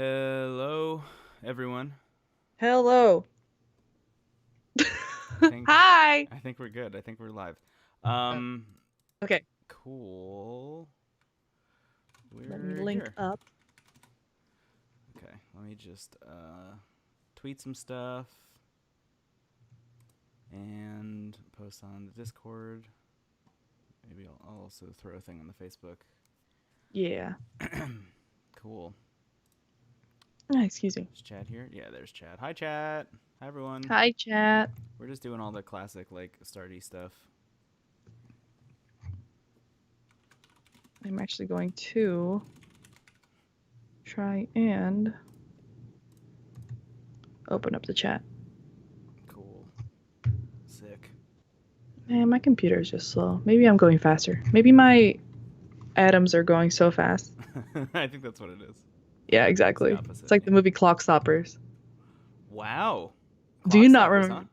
Hello, everyone. Hello. I think Hi. I think we're good. I think we're live. Oh, Um, okay. cool. Let me We're link here. up. Okay, let me just tweet some stuff and post on the Discord. Maybe I'll also throw a thing on the Facebook. Yeah. Cool. Excuse me. Is Chad here? Yeah, there's Chad. Hi, Chad. Hi, everyone. Hi, chat. We're just doing all the classic like starty stuff. I'm actually going to try and open up the chat. Cool. Sick. Man, my computer is just slow. Maybe I'm going faster. Maybe my atoms are going so fast. I think that's what it is. Yeah, It's the exactly. It's opposite. like the Yeah. movie Clock Stoppers. Wow. Do Clock you not stoppers, huh? remember?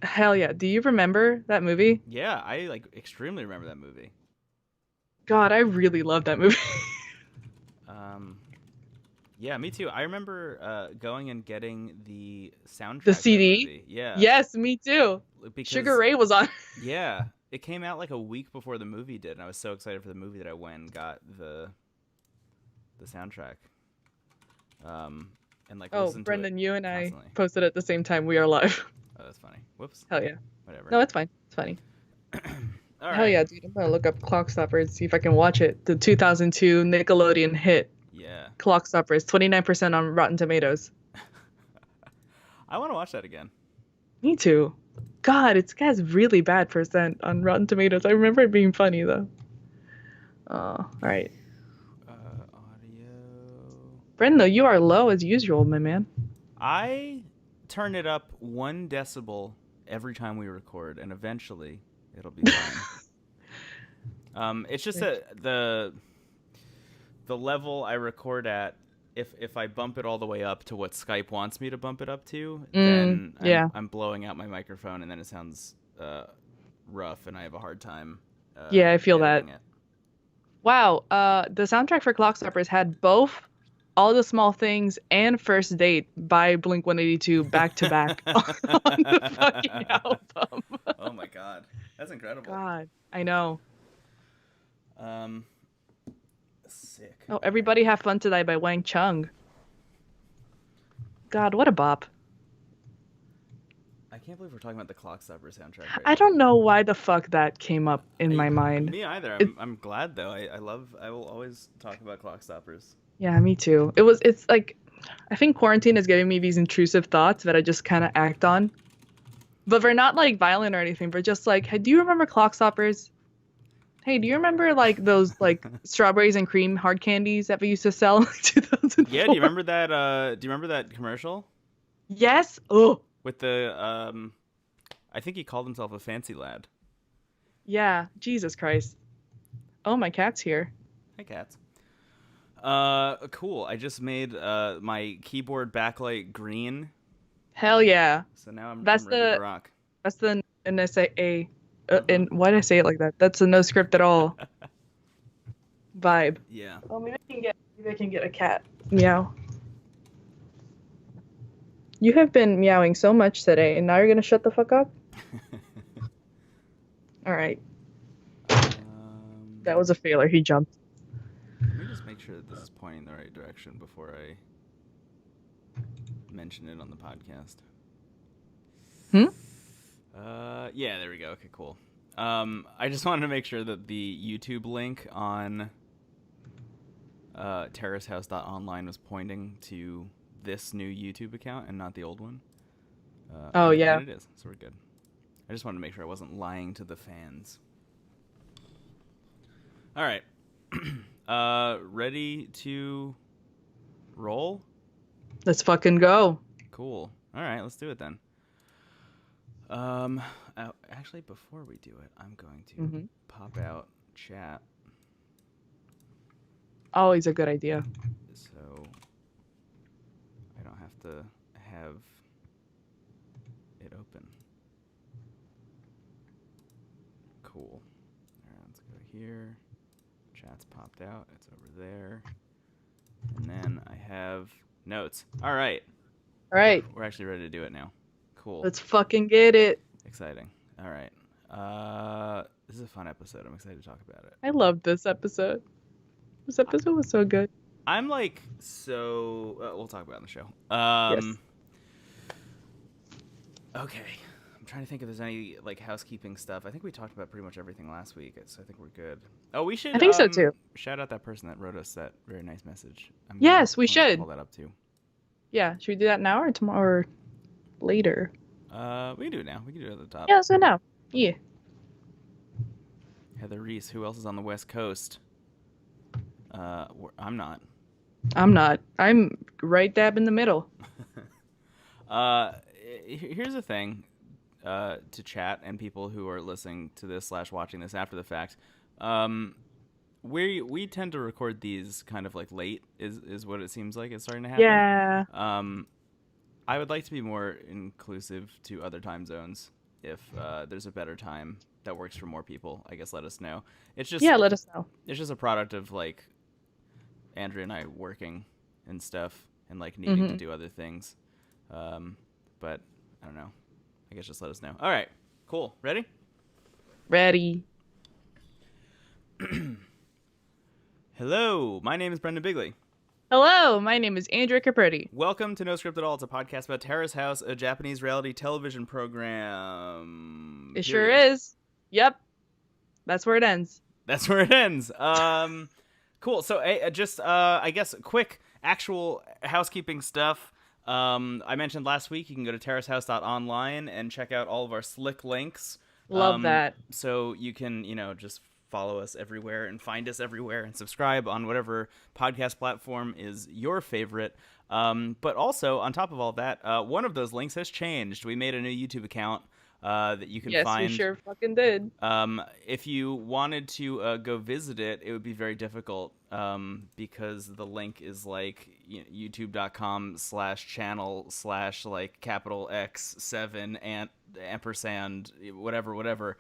Hell yeah. Do you remember that movie? Yeah, I like extremely remember that movie. God, I really love that movie. Um, yeah, me too. I remember going and getting the The soundtrack of that CD? movie. Yeah, Yes, me too. Sugar because Ray was on. yeah, it came out like a week before the movie did, and I was so excited for the movie that I went and got the soundtrack. Um, and like Oh, listened to it Brendan, you and I constantly. posted at the same time. We are live. Oh, that's funny. Whoops. Hell yeah. Whatever. No, it's fine. It's funny. All Hell right. yeah, dude. I'm gonna look up Clockstopper and see if I can watch it. The 2002 Nickelodeon hit Yeah. Clockstopper is 29% on Rotten Tomatoes. I want to watch that again. Me too. God, it has really bad percent on Rotten Tomatoes. I remember it being funny though. All right. Audio. Brenda, you are low as usual, my man. I turn it up 1 decibel every time we record, and eventually it'll be fine. It's just that the level I record at. If I bump it all the way up to what Skype wants me to bump it up to, then Yeah. I'm blowing out my microphone, and then it sounds rough, and I have a hard time Yeah, I feel that. editing it. Wow, the soundtrack for Clockstoppers had both All the Small Things and First Date by Blink 182 back to back on the fucking album. Oh my god, that's incredible. God, I know. Um, Sick. Oh, All right. Everybody Have Fun Today by Wang Chung. God, what a bop. I can't believe we're talking about the Clockstopper soundtrack right I now. don't know why the fuck that came up in my mind. Me either. It, I'm glad though. I will always talk about Clockstoppers. yeah, me too. It's like, I think quarantine is giving me these intrusive thoughts that I just kind of act on. But they're not like violent or anything, but just like, hey, do you remember Clockstoppers? Hey, do you remember like those like strawberries and cream hard candies that we used to sell in Yeah, do 2004? you remember that do you remember that commercial Yes. Oh, with the I think he called himself a fancy lad. yeah. Jesus Christ. Oh, my cat's here. Hey cats. Cool. I just made my keyboard backlight green, Hell yeah. so now I'm That's ready to the rock. that's the NSA. Uh-huh. And why did I say it like that? That's a no script at all vibe. Yeah. Oh, maybe I can get a cat. Meow. You have been meowing so much today, and now you're gonna shut the fuck up? All right. That was a failure. He jumped. Let me just make sure that this is pointing the right direction before I mention it on the podcast. Hmm? Yeah, there we go. Okay, cool. I just wanted to make sure that the YouTube link on terracehouse.online was pointing to this new YouTube account and not the old one. Oh, And yeah. it is, so we're good. I just wanted to make sure I wasn't lying to the fans. All right. Ready to roll? Let's fucking go. Cool. All right, let's do it then. Actually, before we do it, I'm going to pop out chat Always a good idea. so I don't have to have it open. Cool. All right, let's go here. Chat's popped out. It's over there. And then I have Notes. All right. All right, We're actually ready to do it now. Cool. let's fucking get it. Exciting. All right. This is a fun episode. I'm excited to talk about it. I loved this episode. This episode was so good. I'm like so. We'll talk about it on the show. Yes. Okay. I'm trying to think if there's any like housekeeping stuff. I think we talked about pretty much everything last week, so I think we're good. Oh, we should. I think so too. Shout out that person that wrote us that very nice message. Yes, we I'm gonna should. pull that up too. Yeah, should we do that now or tomorrow or later? We can do it now. We can do it at the top. Yeah, so now. Yeah. Heather Reese. Who else is on the West Coast? I'm not. I'm not. I'm right dab in the middle. Here's the thing, to chat and people who are listening to this / watching this after the fact. We tend to record these kind of like late is what it seems like it's starting to happen. Yeah. I would like to be more inclusive to other time zones. If there's a better time that works for more people, I guess let us know. It's just let us know. It's just a product of like Andrea and I working and stuff and like needing to do other things. But I don't know. I guess just let us know. All right. Cool. Ready? Ready. Hello. My name is Brendan Bigley. Hello, my name is Andrea Capretti. Welcome to No Script at All. It's a podcast about Terrace House, a Japanese reality television program. It sure is. Yep. That's where it ends. That's where it ends. Cool. So just, I guess, quick actual housekeeping stuff. I mentioned last week you can go to terracehouse.online and check out all of our slick links. Love that. So you can, just follow us everywhere and find us everywhere and subscribe on whatever podcast platform is your favorite. But also, on top of all that, one of those links has changed. We made a new YouTube account that you can find. Yes, we sure fucking did. If you wanted to go visit it, it would be very difficult because the link is like youtube.com/channel/ like capital X7 and ampersand whatever.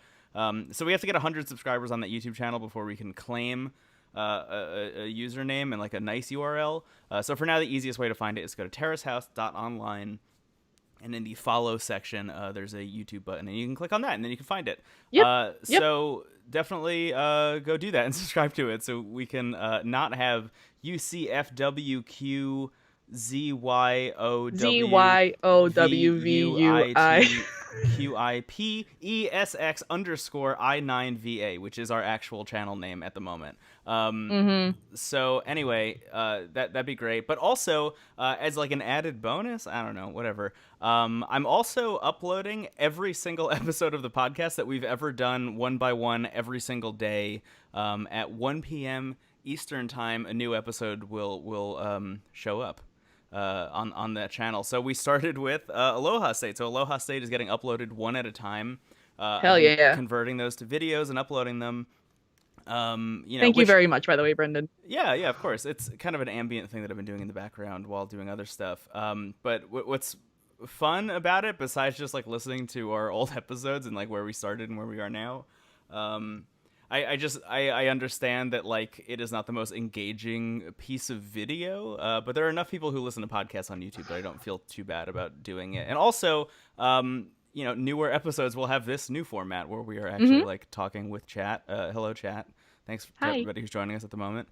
So we have to get 100 subscribers on that YouTube channel before we can claim a username and like a nice URL. So for now, the easiest way to find it is go to terracehouse.online. And in the follow section, there's a YouTube button, and you can click on that, and then you can find it. Yep. So definitely go do that and subscribe to it so we can not have UCFWQZYOWVUITQIPESX_I9VA, which is our actual channel name at the moment. So anyway, that'd be great. But also, as like an added bonus, I don't know, whatever. I'm also uploading every single episode of the podcast that we've ever done one by one every single day at 1 p.m. Eastern time. A new episode will show up on that channel. So we started with Aloha State. So Aloha State is getting uploaded one at a time. Hell yeah! Converting those to videos and uploading them. Thank you very much, by the way, Brendan. Yeah, of course. It's kind of an ambient thing that I've been doing in the background while doing other stuff. But what's fun about it, besides just like listening to our old episodes and like where we started and where we are now, I understand that like it is not the most engaging piece of video, but there are enough people who listen to podcasts on YouTube that I don't feel too bad about doing it. And also, newer episodes will have this new format where we are actually like talking with chat. Hello, chat. Thanks to everybody who's joining us at the moment.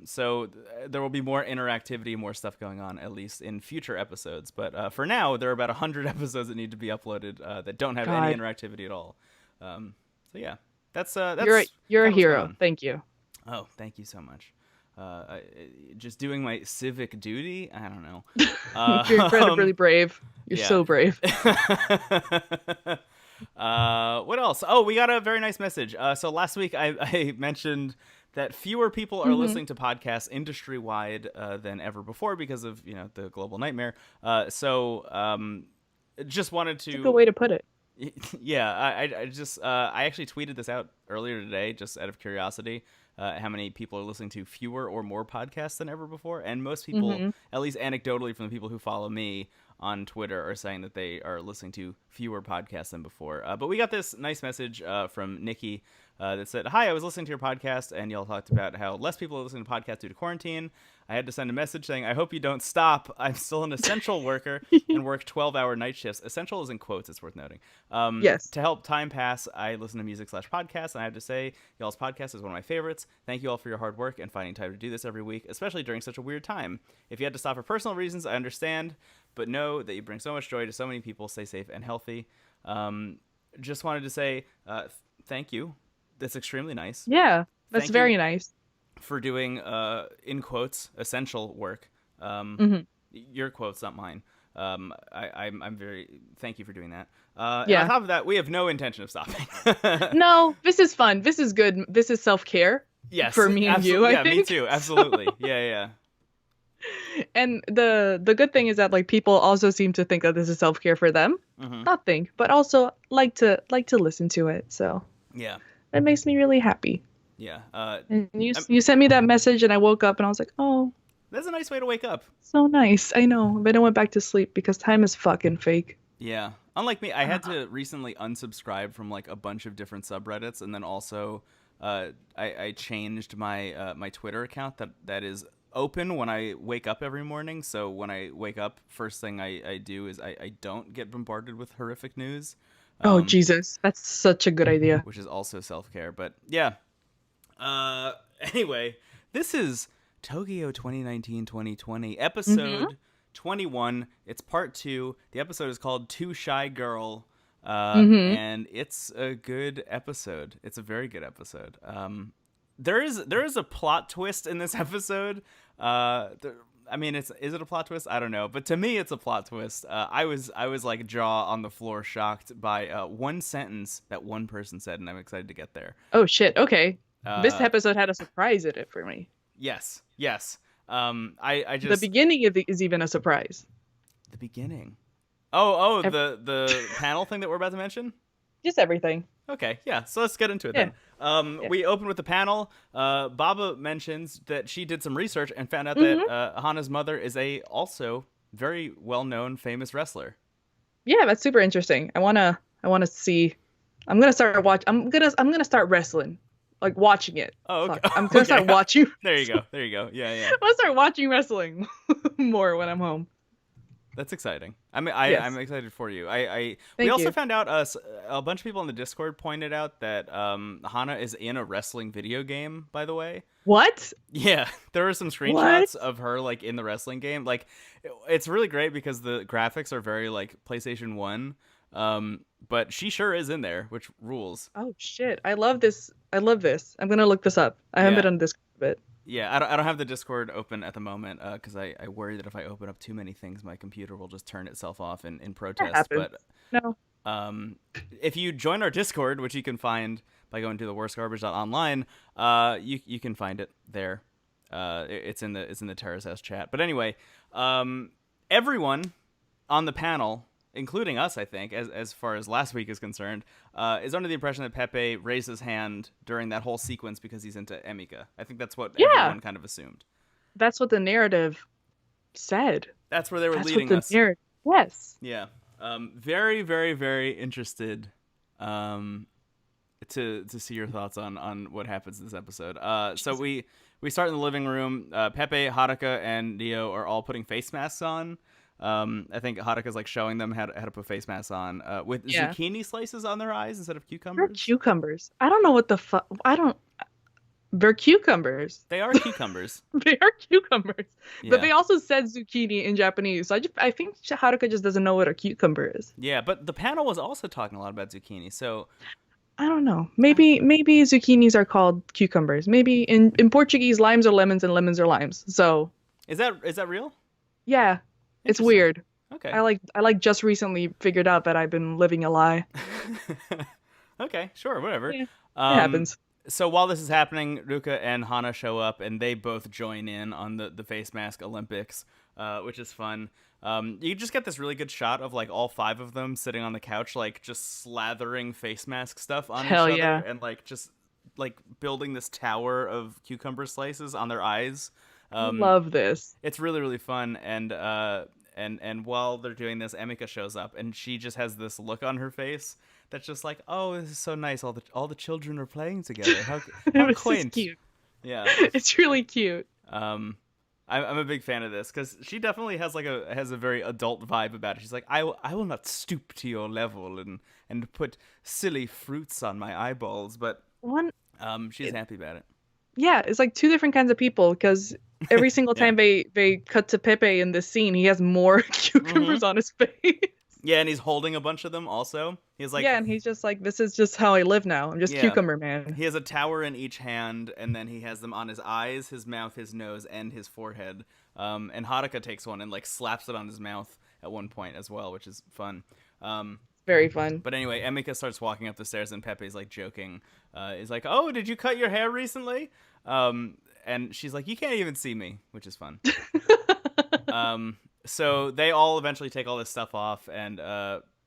So there will be more interactivity, more stuff going on, at least in future episodes. But for now, there are about 100 episodes that need to be uploaded that don't have any interactivity at all. So yeah, that's you're a hero. Thank you. Oh, thank you so much. Just doing my civic duty. I don't know. You're incredibly brave. You're so brave. What else? Oh, we got a very nice message. So last week I mentioned that fewer people are listening to podcasts industry-wide than ever before because of the global nightmare. So just wanted to. That's a good way to put it. Yeah, I actually tweeted this out earlier today, just out of curiosity. How many people are listening to fewer or more podcasts than ever before? And most people, at least anecdotally from the people who follow me, on Twitter are saying that they are listening to fewer podcasts than before. But we got this nice message from Nikki that said, "Hi, I was listening to your podcast, and y'all talked about how less people are listening to podcasts due to quarantine. I had to send a message saying, I hope you don't stop. I'm still an essential worker and work 12-hour night shifts." Essential is in quotes, it's worth noting. Yes. To help time pass, I listen to music/podcasts, and I have to say, y'all's podcast is one of my favorites. Thank you all for your hard work and finding time to do this every week, especially during such a weird time. If you had to stop for personal reasons, I understand, but know that you bring so much joy to so many people. Stay safe and healthy. Just wanted to say thank you. That's extremely nice. Yeah, that's Thank very you nice. for doing, in quotes, essential work. Your quotes, not mine. I'm very thank you for doing that. And Yeah. on top of that, we have no intention of stopping. No, this is fun. This is good. This is self-care Yes, for me and you, I yeah, me think. too. Absolutely. Yeah. And the good thing is that like people also seem to think that this is self-care for them. Not think, but also like to listen to it. So Yeah. that makes me really happy. Yeah. And you sent me that message and I woke up and I was like, "Oh, That's a nice way to wake up. so nice." I know. But I went back to sleep because time is fucking fake. Yeah. Unlike me, I had to recently unsubscribe from like a bunch of different subreddits, and then also I changed my my Twitter account that is open when I wake up every morning. So when I wake up, first thing I do is I don't get bombarded with horrific news. Oh, Jesus. That's such a good idea. Which is also self-care. But yeah. Anyway, this is Tokyo 2019-2020, episode 21. It's part 2. The episode is called Too Shy Girl. And it's a good episode. It's a very good episode. There is a plot twist in this episode. I mean, is it a plot twist? I don't know, but to me, it's a plot twist. I was like jaw on the floor, shocked by one sentence that one person said, and I'm excited to get there. Oh shit. Okay. This episode had a surprise in it for me. Yes. I just The beginning is even a surprise. The beginning. Oh, the panel thing that we're about to mention? Just everything. Okay, yeah, so let's get into it then. We open with the panel. Baba mentions that she did some research and found out that Hana's mother is a also very well-known famous wrestler. Yeah, that's super interesting. I wanna see. I'm gonna start wrestling, like watching it. Oh, okay. Fuck. I'm gonna start watching. There you go. Yeah. I'm gonna start watching wrestling more when I'm home. That's exciting. I'm excited for you. We also found out a bunch of people in the Discord pointed out that Hana is in a wrestling video game, by the way. What? Yeah, there were some screenshots of her like in the wrestling game. Like it's really great because the graphics are very like PlayStation 1. But she sure is in there, which rules. Oh shit. I love this. I'm going to look this up. I haven't been on Discord a bit. Yeah, I don't have the Discord open at the moment because I worry that if I open up too many things, my computer will just turn itself off in protest. But no. If you join our Discord, which you can find by going to theworstgarbage.online, you can find it there. It's in the Terrace House chat. But anyway, everyone on the panel, including us, I think, as far as last week is concerned, is under the impression that Pepe raised his hand during that whole sequence because he's into Emika. I think that's what everyone kind of assumed. That's what the narrative said. That's where they were leading us. Yes. Yeah. Very, very, very interested to see your thoughts on what happens in this episode. So we start in the living room. Pepe, Haruka, and Neo are all putting face masks on. I think Haruka's like showing them how to put face masks on with zucchini slices on their eyes instead of cucumbers. They're cucumbers. I don't know what the fuck. They're cucumbers. They are cucumbers. They are cucumbers. Yeah. But they also said zucchini in Japanese. So I think Haruka just doesn't know what a cucumber is. Yeah, but the panel was also talking a lot about zucchini. So I don't know. Maybe zucchinis are called cucumbers. Maybe in Portuguese, limes are lemons and lemons are limes. So is that real? Yeah. It's weird. Okay. I like just recently figured out that I've been living a lie. Okay, sure, whatever. Yeah, it happens. So while this is happening, Ruka and Hana show up, and they both join in on the face mask Olympics, which is fun. You just get this really good shot of like all 5 of them sitting on the couch, like just slathering face mask stuff on each other, and like just like building this tower of cucumber slices on their eyes. Love this. It's really, really fun, and And while they're doing this, Emika shows up, and she just has this look on her face that's just like, oh, this is so nice. All the children are playing together. How This is quaint. cute. Yeah. It's really cute. I'm a big fan of this because she definitely has a very adult vibe about it. She's like, I will not stoop to your level and put silly fruits on my eyeballs, but One, she's happy about it. yeah, it's like two different kinds of people because every single Yeah. time they cut to Pepe in this scene, he has more cucumbers on his face. Yeah, and he's holding a bunch of them also. He's like, Yeah, and he's just like, this is just how I live now. I'm just yeah. cucumber man. He has a tower in each hand, and then he has them on his eyes, his mouth, his nose, and his forehead. And Haruka takes one and like slaps it on his mouth at one point as well, which is fun. Very fun. But anyway, Emika starts walking up the stairs, and Pepe's like joking. He's like, "Oh, did you cut your hair recently?" And she's like, "You can't even see me," which is fun. So they all eventually take all this stuff off, and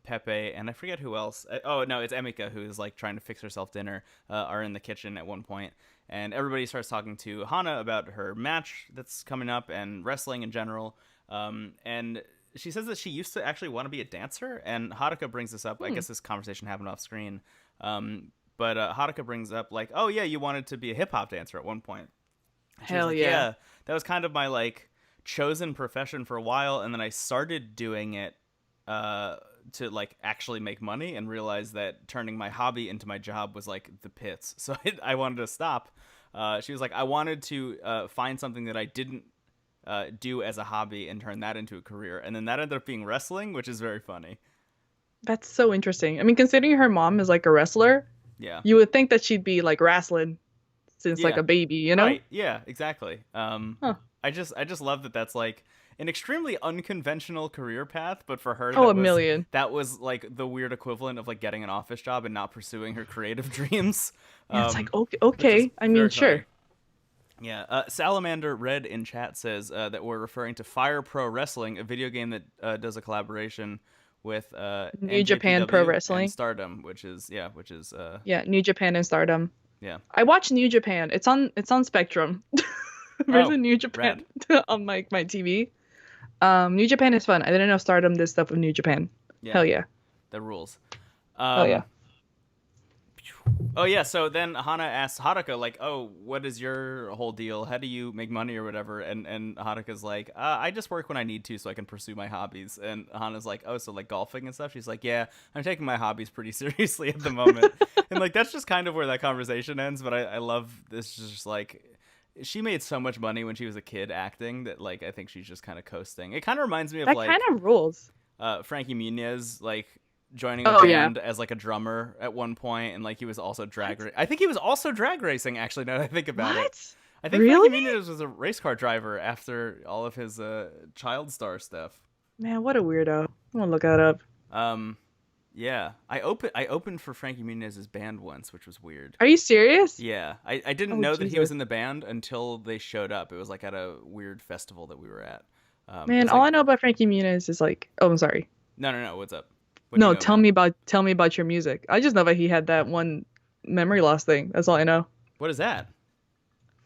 Pepe and I forget who else. Oh no, it's Emika who's like trying to fix herself dinner. Are in the kitchen at one point, and everybody starts talking to Hana about her match that's coming up and wrestling in general. And she says that she used to actually want to be a dancer, and Haruka brings this up. I guess this conversation happened off screen. But Haruka brings up like, oh yeah, you wanted to be a hip hop dancer at one point. She was Hell like, yeah. that was kind of my like chosen profession for a while, and then I started doing it to like actually make money, and realized that turning my hobby into my job was like the pits. So I wanted to stop. She was like, I wanted to find something that I didn't do as a hobby and turn that into a career, and then that ended up being wrestling, which is very funny. That's so interesting. I mean, considering her mom is like a wrestler, Yeah. you would think that she'd be like wrestling since like Yeah. a baby, you know? Right. Yeah, exactly. Huh. I just love that that's like an extremely unconventional career path, but for her Oh, a million. that was like the weird equivalent of like getting an office job and not pursuing her creative dreams. Yeah, it's like, which okay. is I mean, very sure. funny. Yeah, Salamander Red in chat says that we're referring to Fire Pro Wrestling, a video game that does a collaboration with New Japan Pro NJPW Wrestling. and Stardom, which is Yeah, New Japan and Stardom. yeah. I watch New Japan. It's on Spectrum. There's Oh, a New Japan rad. on my TV. New Japan is fun. I didn't know Stardom did stuff with New Japan. Yeah. Hell yeah. The rules. Hell yeah. Oh yeah, so then Hana asks Haruka like, "Oh, what is your whole deal? How do you make money or whatever?" And Haruka's like, "I just work when I need to so I can pursue my hobbies." And Hana's like, "Oh, so like golfing and stuff?" She's like, "Yeah, I'm taking my hobbies pretty seriously at the moment." And like that's just kind of where that conversation ends, but I love this just like she made so much money when she was a kid acting that like I think she's just kind of coasting. It kind of reminds me of That like kind of rules. Frankie Muniz like joining a Oh, yeah. band as like a drummer at one point, and like he was also I think he was also drag racing actually, now that I think about it. What? I think Really? Frankie Muniz was a race car driver after all of his child star stuff. Man, what a weirdo. I'm gonna look that up. Yeah, I opened for Frankie Muniz's band once, which was weird. Are you serious? Yeah, I didn't Oh, know that he was Jesus. in the band until they showed up. It was like at a weird festival that we were at. It Man, was all like- I know about Frankie Muniz is like, oh, I'm sorry. No, what's up? What do you No, know tell me about your music. I just know that he had that one memory loss thing. That's all I know. What is that?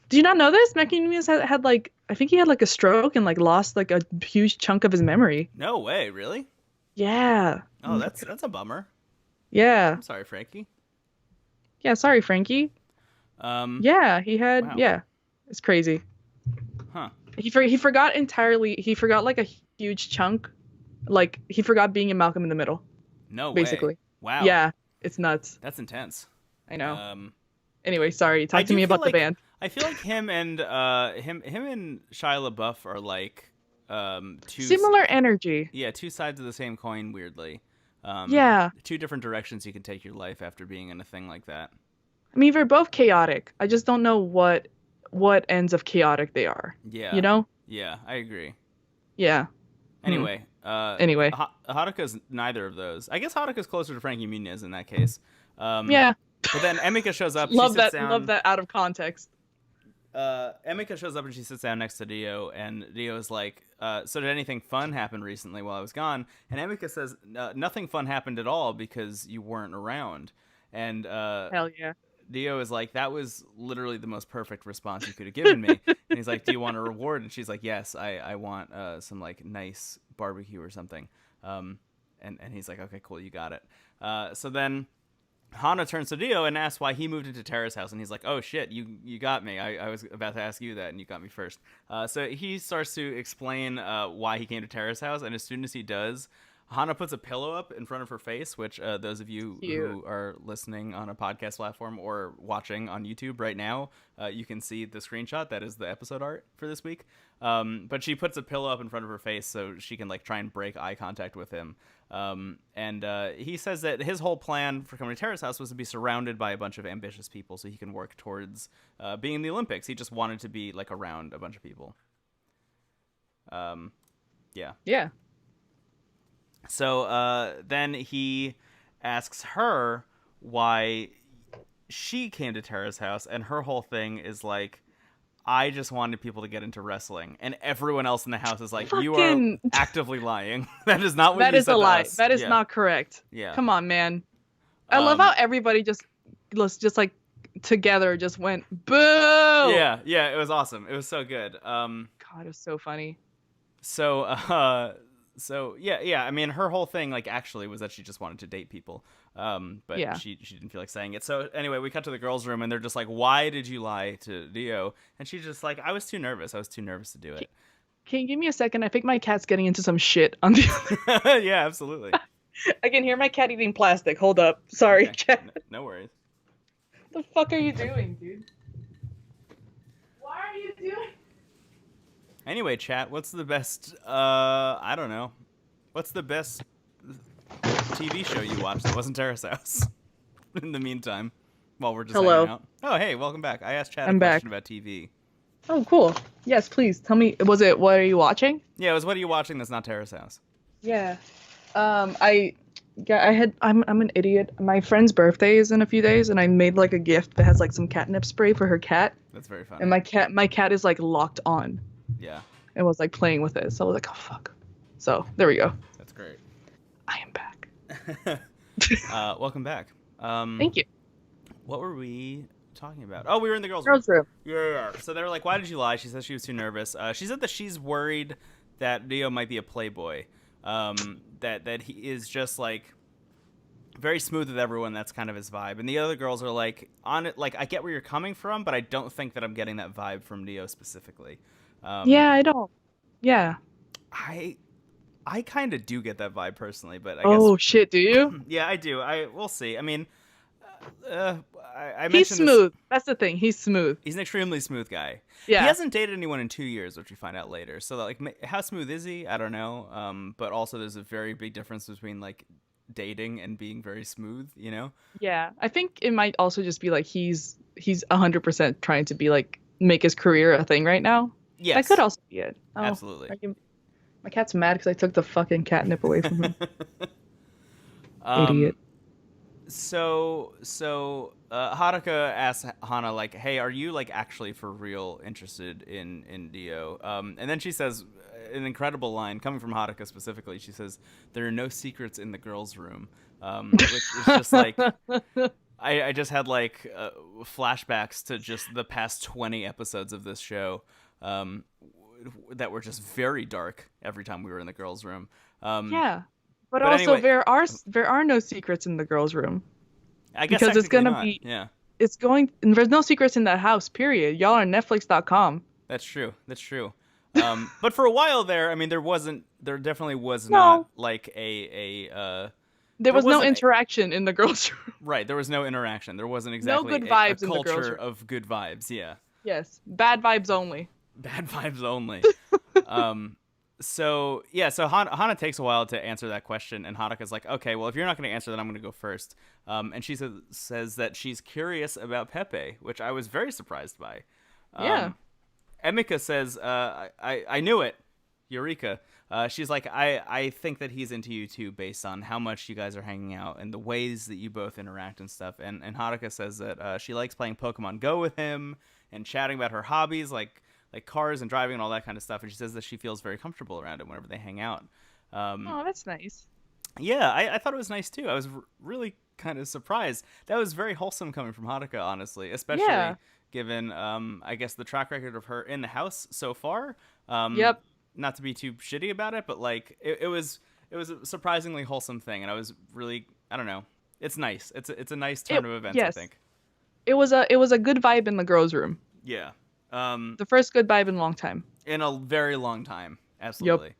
Do you not know this? Frankie Muniz had like, I think he had like a stroke and like lost like a huge chunk of his memory. No way, really? Yeah. Oh, that's a bummer. Yeah. I'm sorry, Frankie. Yeah, sorry, Frankie. Yeah, he had Wow. yeah. It's crazy. Huh. He forgot entirely. He forgot like a huge chunk. Like he forgot being in Malcolm in the Middle. No Basically. way. Wow. Yeah, it's nuts. That's intense. I know. Um, Anyway, sorry. I Talk to do me feel about the like- band. I feel like him and Shia LaBeouf are like two Similar energy. Yeah, two sides of the same coin. Weirdly. Yeah. Two different directions you can take your life after being in a thing like that. I mean, they're both chaotic. I just don't know what ends of chaotic they are. Yeah. You know? Yeah, I agree. Yeah. Anyway. Anyway. Haruka's neither of those. I guess Haruka's closer to Frankie Muniz in that case. Yeah. But then Emika shows up. Love she that. sits down. Love that out of context. Emika shows up and she sits down next to Dio, and Dio's like, so did anything fun happen recently while I was gone? And Emika says, nothing fun happened at all because you weren't around. And Hell yeah. Dio is like, that was literally the most perfect response you could have given me. And he's like, do you want a reward? And she's like, yes, I want some like nice barbecue or something. And he's like, okay, cool, you got it. So then Hana turns to Dio and asks why he moved into Terrace house, and he's like, oh shit, you got me. I was about to ask you that, and you got me first. So he starts to explain why he came to Terrace house, and as soon as he does, Hana puts a pillow up in front of her face, which those of you who are listening on a podcast platform or watching on YouTube right now, you can see the screenshot. That is the episode art for this week. But she puts a pillow up in front of her face so she can like try and break eye contact with him. And he says that his whole plan for coming to Terrace House was to be surrounded by a bunch of ambitious people so he can work towards being in the Olympics. He just wanted to be like around a bunch of people. Yeah. Yeah. So then he asks her why she came to Terrace House, and her whole thing is like, I just wanted people to get into wrestling, and everyone else in the house is like, you are actively lying. That is not what that you is said a lie. to us. That is not correct. Yeah. Come on, man. I love how everybody just like together just went boo. Yeah, it was awesome. It was so good. God, it was so funny. So yeah. I mean, her whole thing, like, actually was that she just wanted to date people. But yeah. she didn't feel like saying it. So anyway, we cut to the girls' room, and they're just like, "Why did you lie to Dio?" And she's just like, "I was too nervous. I was too nervous to do it." Can you give me a second? I think my cat's getting into some shit on the other. Yeah, absolutely. I can hear my cat eating plastic. Hold up. Sorry, okay. cat. No worries. What the fuck are you doing, dude? Why are you doing? Anyway, chat, what's the best, I don't know. What's the best TV show you watched that wasn't Terrace House? In the meantime, while we're just hanging out. Oh, hey, welcome back. I asked Chad a question about TV. Oh, cool. Yes, please. Tell me, was it What Are You Watching? Yeah, it was What Are You Watching that's not Terrace House. Yeah. I'm an idiot. My friend's birthday is in a few days, and I made like a gift that has like some catnip spray for her cat. That's very funny. And my cat is like locked on. Yeah. And was like playing with it. So I was like, oh fuck. So there we go. That's great. I am back. Welcome back. Thank you. What were we talking about? Oh, we were in the girls' room. Yeah. So they were like, why did you lie? She says she was too nervous. She said that she's worried that Dio might be a playboy. That he is just like very smooth with everyone. That's kind of his vibe. And the other girls are like, on it, like, I get where you're coming from, but I don't think that I'm getting that vibe from Dio specifically. Yeah, I don't. Yeah. I kind of do get that vibe personally, but I guess. Oh shit, do you? Yeah, I do. We'll see. I mean, I he's smooth. That's the thing. He's smooth. He's an extremely smooth guy. Yeah. He hasn't dated anyone in 2 years, which we find out later. So like, how smooth is he? I don't know. But also, there's a very big difference between like dating and being very smooth. You know? Yeah, I think it might also just be like he's 100% trying to be like make his career a thing right now. Yes. That could also be it. Oh, absolutely. My cat's mad because I took the fucking catnip away from him. Idiot. So Haruka asks Hana, like, hey, are you like actually for real interested in Dio? And then she says an incredible line coming from Haruka specifically. She says, there are no secrets in the girls' room, which is just like, I just had like flashbacks to just the past 20 episodes of this show that were just very dark every time we were in the girls' room. Yeah. But also, anyway, there are no secrets in the girls' room. I guess because it's gonna not. be. Yeah. It's going. There's no secrets in that house. Period. Y'all are Netflix.com. That's true. But for a while there, I mean, there definitely was not like there was no interaction in the girls' room. Right. There was no interaction. There wasn't exactly no good vibes a in the girls' culture room. of good vibes. Yeah. Yes. Bad vibes only. Bad vibes only. So Hana takes a while to answer that question, and Haruka's like, okay, well, if you're not going to answer, then I'm going to go first. And she says that she's curious about Pepe, which I was very surprised by. Yeah. Emika says, I knew it. Eureka. She's like, I think that he's into you too, based on how much you guys are hanging out and the ways that you both interact and stuff. And Haruka says that she likes playing Pokemon Go with him and chatting about her hobbies, like cars and driving and all that kind of stuff. And she says that she feels very comfortable around him whenever they hang out. Oh, that's nice. Yeah, I thought it was nice too. I was really kind of surprised. That was very wholesome coming from Hanukkah, honestly, Yeah. especially given, I guess, the track record of her in the house so far. Um, Yep. Not to be too shitty about it, but like it was a surprisingly wholesome thing, and I was really, I don't know, it's nice. It's a nice It turn of events, I yes. think. It was a good vibe in the girls' room. Yeah. The first good vibe in a long time. In a very long time, Yep. absolutely.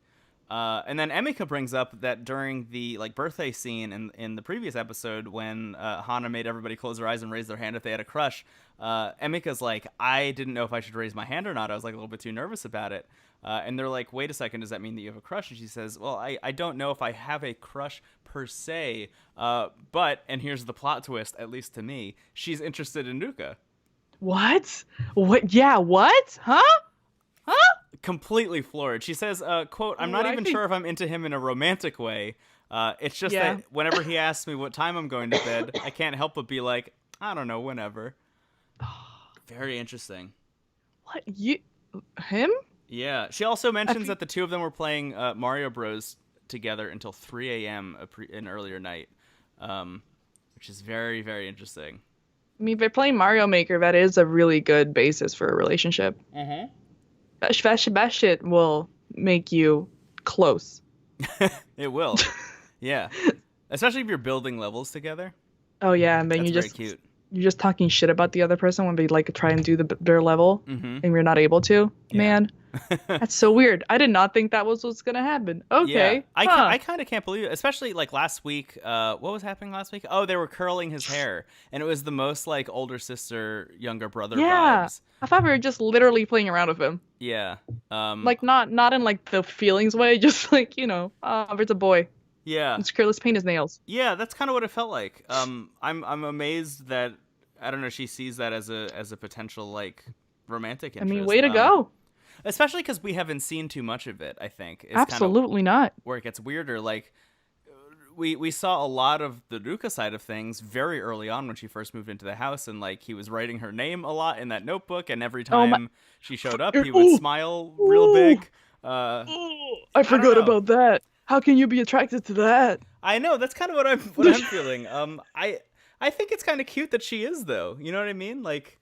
And then Emika brings up that during the like birthday scene in the previous episode, when Hana made everybody close their eyes and raise their hand if they had a crush, Emika's like, I didn't know if I should raise my hand or not. I was like a little bit too nervous about it. And they're like, wait a second, does that mean that you have a crush? And she says, well, I don't know if I have a crush per se, but, and here's the plot twist, at least to me, she's interested in Nuka. What? What? Yeah, what? Huh? Huh? Completely floored. She says, quote, I'm not I even think sure if I'm into him in a romantic way. It's just yeah. that whenever he asks me what time I'm going to bed, I can't help but be like, I don't know, whenever. Very interesting. What? You him? Yeah. She also I mentions think that the two of them were playing Mario Bros. Together until 3 a.m. An earlier night, which is very, very interesting. I mean, if they're playing Mario Maker, that is a really good basis for a relationship. Mm-hmm. That shit will make you close. It will. Yeah. Especially if you're building levels together. Oh yeah, and then That's very cute. you're just talking shit about the other person when they like try and do their level Mm-hmm. and you're not able to. Yeah. Man, that's so weird. I did not think that was what's gonna happen. Yeah, Okay, huh? I kind of can't believe it, especially like last week. What was happening last week? Oh, they were curling his hair, and it was the most like older sister, younger brother Yeah, vibes. I thought we were just literally playing around with him. Yeah, Like not in like the feelings way, just like it's a boy. yeah, It's careless paint his nails. yeah. That's kind of what it felt like. I'm amazed that I don't know. She sees that as a potential like romantic I mean, interest. way to go. Especially because we haven't seen too much of it. I think is kind of Absolutely not. where it gets weirder. Like we saw a lot of the Ruka side of things very early on when she first moved into the house, and like he was writing her name a lot in that notebook, and every Oh my. time she showed up, he would Ooh, smile real ooh, big. Uh, ooh. I I don't forgot know. about that. How can you be attracted to that? I know that's kind of what I'm feeling. I think it's kind of cute that she is though. You know what I mean? Like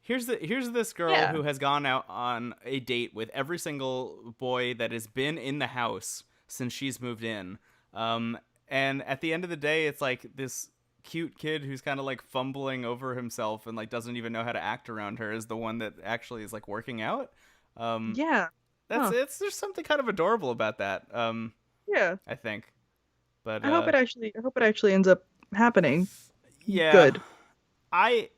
here's this girl Yeah. who has gone out on a date with every single boy that has been in the house since she's moved in. Um, and at the end of the day, it's like this cute kid who's kind of like fumbling over himself and like doesn't even know how to act around her is the one that actually is like working out. Um, Yeah. that's Huh. it's there's something kind of adorable about that. Yeah. I think, but I hope it actually ends up happening. yeah, Good. I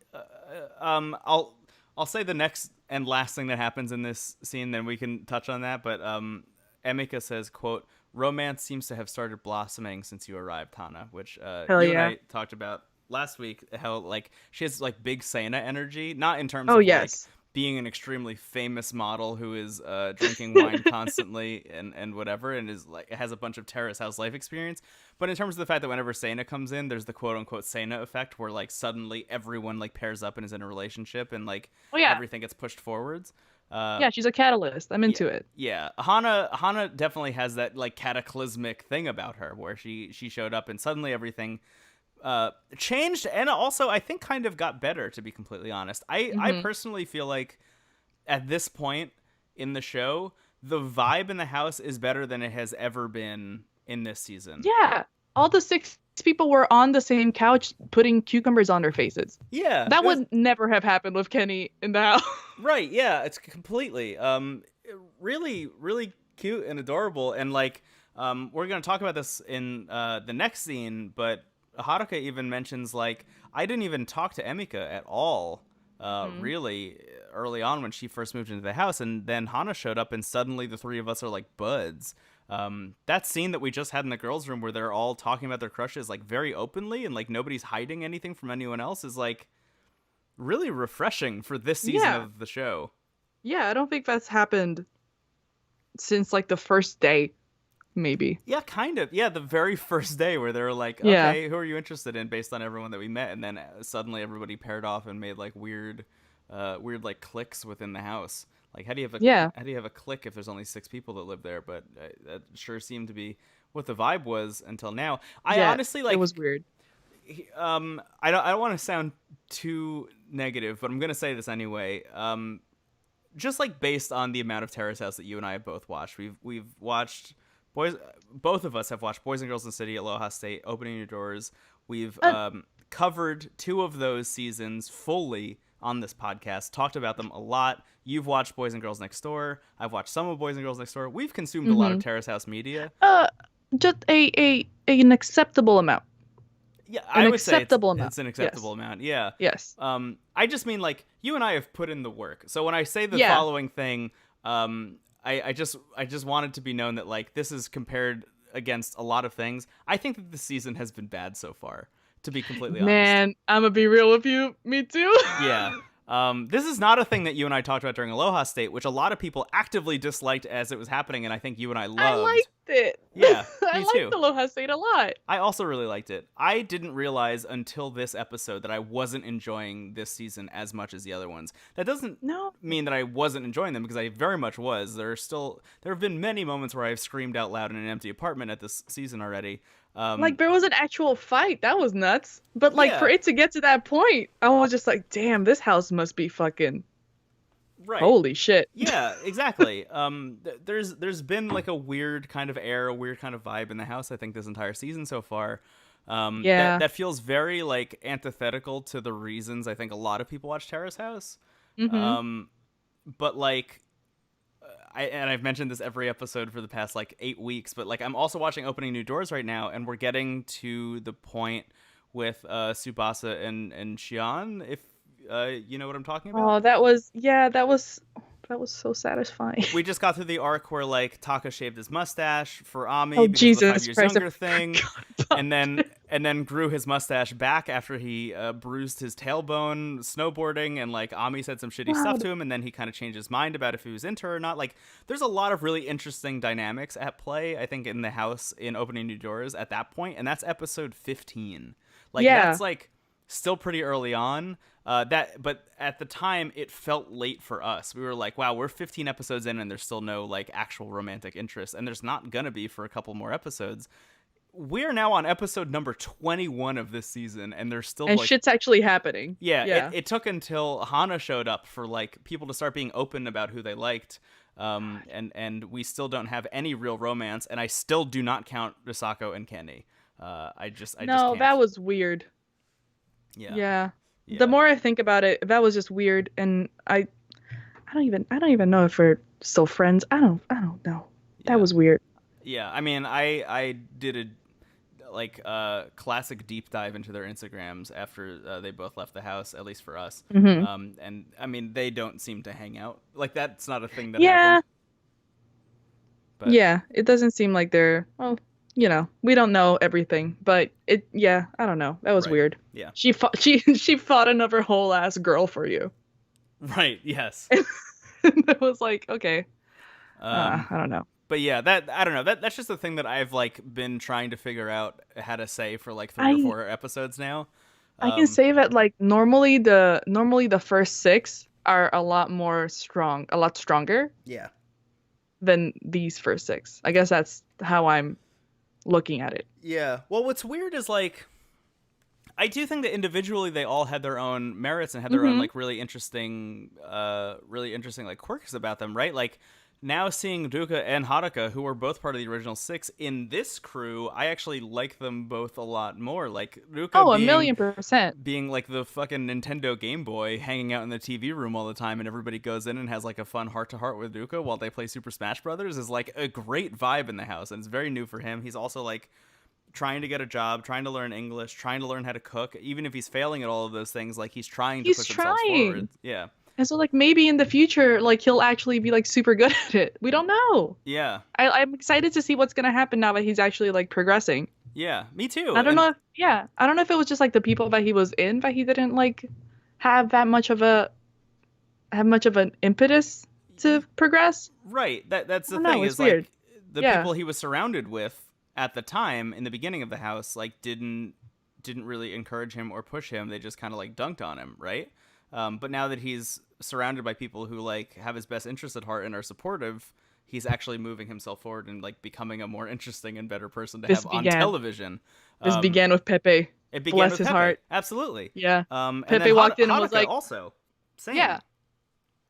I'll say the next and last thing that happens in this scene, then we can touch on that. But Emika says, "quote Romance seems to have started blossoming since you arrived, Hana," which Hell you and yeah. I talked about last week. How like she has like big Sana energy, not in terms Oh of like yes. being an extremely famous model who is drinking wine constantly and whatever, and is like has a bunch of terrace house life experience. But in terms of the fact that whenever Sana comes in, there's the quote unquote Sana effect, where like suddenly everyone like pairs up and is in a relationship, and like Oh yeah. everything gets pushed forwards. Uh, Yeah, she's a catalyst. I'm yeah, into it. yeah. Hana definitely has that like cataclysmic thing about her, where she showed up and suddenly everything changed, and also I think kind of got better. To be completely honest, I Hmm. personally feel like at this point in the show, the vibe in the house is better than it has ever been in this season. Yeah. All the six people were on the same couch putting cucumbers on their faces. Yeah, That it was would never have happened with Kenny in the house. right. Yeah, it's completely really really cute and adorable, and like we're gonna talk about this in the next scene, but Haruka even mentions like I didn't even talk to Emika at all. Hmm. Really early on when she first moved into the house, and then Hana showed up, and suddenly the three of us are like buds. That scene that we just had in the girls' room where they're all talking about their crushes like very openly and like nobody's hiding anything from anyone else is like really refreshing for this season Yeah. of the show. Yeah, I don't think that's happened since like the first day, maybe. Yeah, kind of. Yeah, the very first day where they were like, Yeah. "Okay, who are you interested in?" based on everyone that we met, and then suddenly everybody paired off and made like weird like cliques within the house. Like, Yeah. how do you have a clique if there's only six people that live there? But that sure seemed to be what the vibe was until now. I Yeah, honestly it like. was weird. I don't want to sound too negative, but I'm gonna say this anyway. Just like based on the amount of Terrace House that you and I have both watched, we've watched boys. Both of us have watched Boys and Girls in the City, Aloha State, Opening Your Doors. We've Uh, covered 2 of those seasons fully on this podcast, talked about them a lot. You've watched Boys and Girls Next Door. I've watched some of Boys and Girls Next Door. We've consumed a lot of mm-hmm. Terrace House media. Uh, just an acceptable amount. Yeah, An I would say acceptable amount. it's an acceptable Yes. amount. Yeah. Yes. I just mean like you and I have put in the work. So when I say the Yeah. following thing, I just want it to be known that like this is compared against a lot of things. I think that the season has been bad so far, to be completely honest. Man, I'm gonna be real with you. Me too. Yeah. This is not a thing that you and I talked about during Aloha State, which a lot of people actively disliked as it was happening, and I think you and I loved. I liked it. Yeah, I me liked too. Aloha State a lot. I also really liked it. I didn't realize until this episode that I wasn't enjoying this season as much as the other ones. That doesn't No. mean that I wasn't enjoying them, because I very much was. There have been many moments where I've screamed out loud in an empty apartment at this season already. Like there was an actual fight. That was nuts. But like Yeah. for it to get to that point, I was just like, damn, this house must be fucking Right. holy shit. Yeah, exactly. There's been like a weird kind of air, a weird kind of vibe in the house, I think, this entire season so far. Yeah. That feels very like antithetical to the reasons I think a lot of people watch Terrace House. Mm-hmm. But like, I've mentioned this every episode for the past like 8 weeks, but like I'm also watching Opening New Doors right now, and we're getting to the point with Tsubasa and Shion, if you know what I'm talking about. Oh, that was so satisfying. We just got through the arc where like Taka shaved his mustache for Ami Oh, because Jesus of the 5 years Christ, I younger thing, and then grew his mustache back after he bruised his tailbone snowboarding, and like Ami said some shitty stuff to him, and then he kind of changed his mind about if he was into her or not. Like, there's a lot of really interesting dynamics at play, I think, in the house in Opening New Doors at that point, and that's episode 15. Like, Yeah. that's like still pretty early on. But at the time it felt late for us. We were like, wow, we're 15 episodes in and there's still no like actual romantic interest, and there's not gonna be for a couple more episodes. We're now on episode number 21 of this season, and there's still And like, shit's actually happening. yeah. It took until Hana showed up for like people to start being open about who they liked. And we still don't have any real romance, and I still do not count Risako and Kenny. I just can't. That was weird. Yeah. Yeah. Yeah. The more I think about it, that was just weird, and I don't even know if we're still friends. I don't know. That was weird. Yeah, I mean, I did a classic deep dive into their Instagrams after they both left the house, at least for us. Mm-hmm. And I mean, they don't seem to hang out. Like, that's not a thing that Yeah. happened. But Yeah, it doesn't seem like they're, well, you know, we don't know everything, but I don't know. That was Right. weird. Yeah. She fought another whole ass girl for you. Right. Yes. It was like, okay. I don't know. But yeah, I don't know. That's just the thing that I've like been trying to figure out how to say for like 3 or 4 episodes now. I can say that like normally the first 6 are a lot stronger Yeah. than these first 6. I guess that's how I'm looking at it. Yeah. Well, what's weird is like, I do think that individually they all had their own merits and had their own like really interesting like quirks about them, right? Like, now seeing Ruka and Haruka, who were both part of the original 6 in this crew, I actually like them both a lot more. Like, Ruka Oh, 1,000,000%. being like the fucking Nintendo Game Boy, hanging out in the TV room all the time, and everybody goes in and has like a fun heart-to-heart with Ruka while they play Super Smash Brothers, is like a great vibe in the house, and it's very new for him. He's also like trying to get a job, trying to learn English, trying to learn how to cook. Even if he's failing at all of those things, like he's trying to push himself forward. Yeah. And so like maybe in the future, like he'll actually be like super good at it. We don't know. Yeah. I'm excited to see what's gonna happen now that he's actually like progressing. Yeah, me too. I don't know if it was just like the people that he was in that he didn't like have that much of an impetus to progress. Right. That's the I don't know, thing, it's is weird. like the Yeah. people he was surrounded with at the time in the beginning of the house like didn't really encourage him or push him. They just kind of like dunked on him, right? But now that he's surrounded by people who like have his best interest at heart and are supportive, he's actually moving himself forward and like becoming a more interesting and better person to This have on began. television. This Um, began with Pepe. it began Bless with his Pepe, heart. absolutely. Yeah. And then Pepe walked in and was Hanukkah like, also, yeah. same.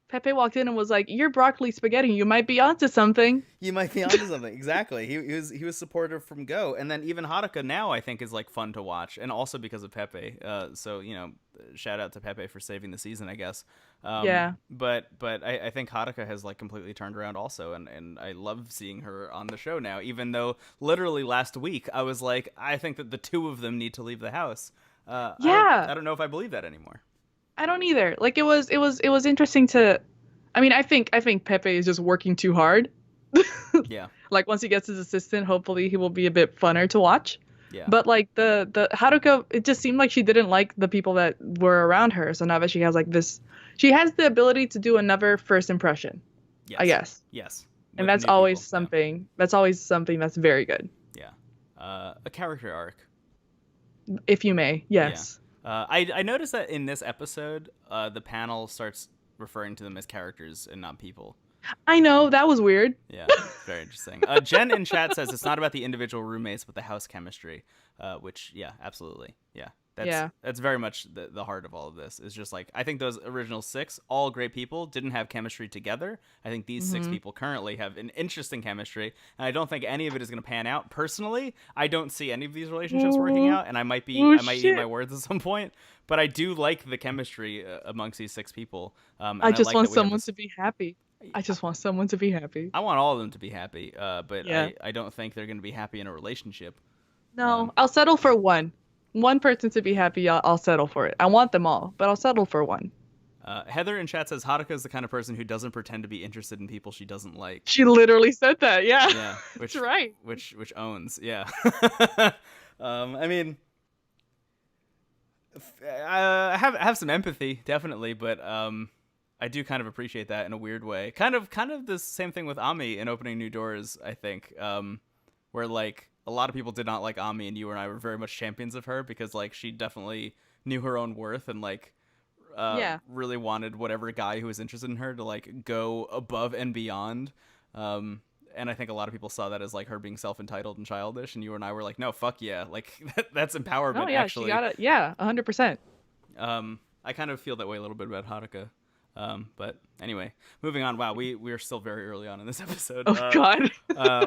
Pepe walked in and was like, "You're broccoli spaghetti. You might be onto something." You might be onto something. Exactly. He was supportive from go, and then even Hanukkah now I think is like fun to watch, and also because of Pepe. So you know, shout out to Pepe for saving the season, I guess. Yeah. But I think Hanukkah has like completely turned around also, and I love seeing her on the show now. Even though literally last week I was like, I think that the two of them need to leave the house. Yeah. I don't know if I believe that anymore. I don't either. Like it was interesting to I mean, I think Pepe is just working too hard. Yeah. Like once he gets his assistant, hopefully he will be a bit funner to watch. Yeah. But like the Haruka, it just seemed like she didn't like the people that were around her. So now that she has like this, she has the ability to do another first impression, Yes. I guess. Yes. And With that's new always people. something. That's always something that's very good, Yeah. A character arc. if you may. Yes. I noticed that in this episode, the panel starts referring to them as characters and not people. I know that was weird. Yeah, very interesting. Jen in chat says it's not about the individual roommates, but the house chemistry. Which, yeah, absolutely, yeah. That's very much the heart of all of this. Is just like I think those original 6, all great people, didn't have chemistry together. I think these 6 people currently have an interesting chemistry, and I don't think any of it is going to pan out. Personally, I don't see any of these relationships working out, and I might eat my words at some point. But I do like the chemistry amongst these 6 people. And I just like want that we have someone this- to be happy. I just want someone to be happy. I want all of them to be happy, but Yeah. I don't think they're going to be happy in a relationship. No, I'll settle for one. One person to be happy, I'll settle for it. I want them all, but I'll settle for one. Heather in chat says Haruka is the kind of person who doesn't pretend to be interested in people she doesn't like. She literally said that. Yeah. Yeah, That's right. Which owns. Yeah. I mean, I have some empathy, definitely, but I do kind of appreciate that in a weird way. Kind of the same thing with Ami in Opening New Doors, I think, where like a lot of people did not like Ami, and you and I were very much champions of her because like she definitely knew her own worth and like really wanted whatever guy who was interested in her to like go above and beyond. And I think a lot of people saw that as like her being self-entitled and childish, and you and I were like, no, fuck yeah, like that's empowerment. Oh yeah, actually. she got it. Yeah, 100%. I kind of feel that way a little bit about Haruka. But anyway, moving on. Wow, we're still very early on in this episode. Oh God.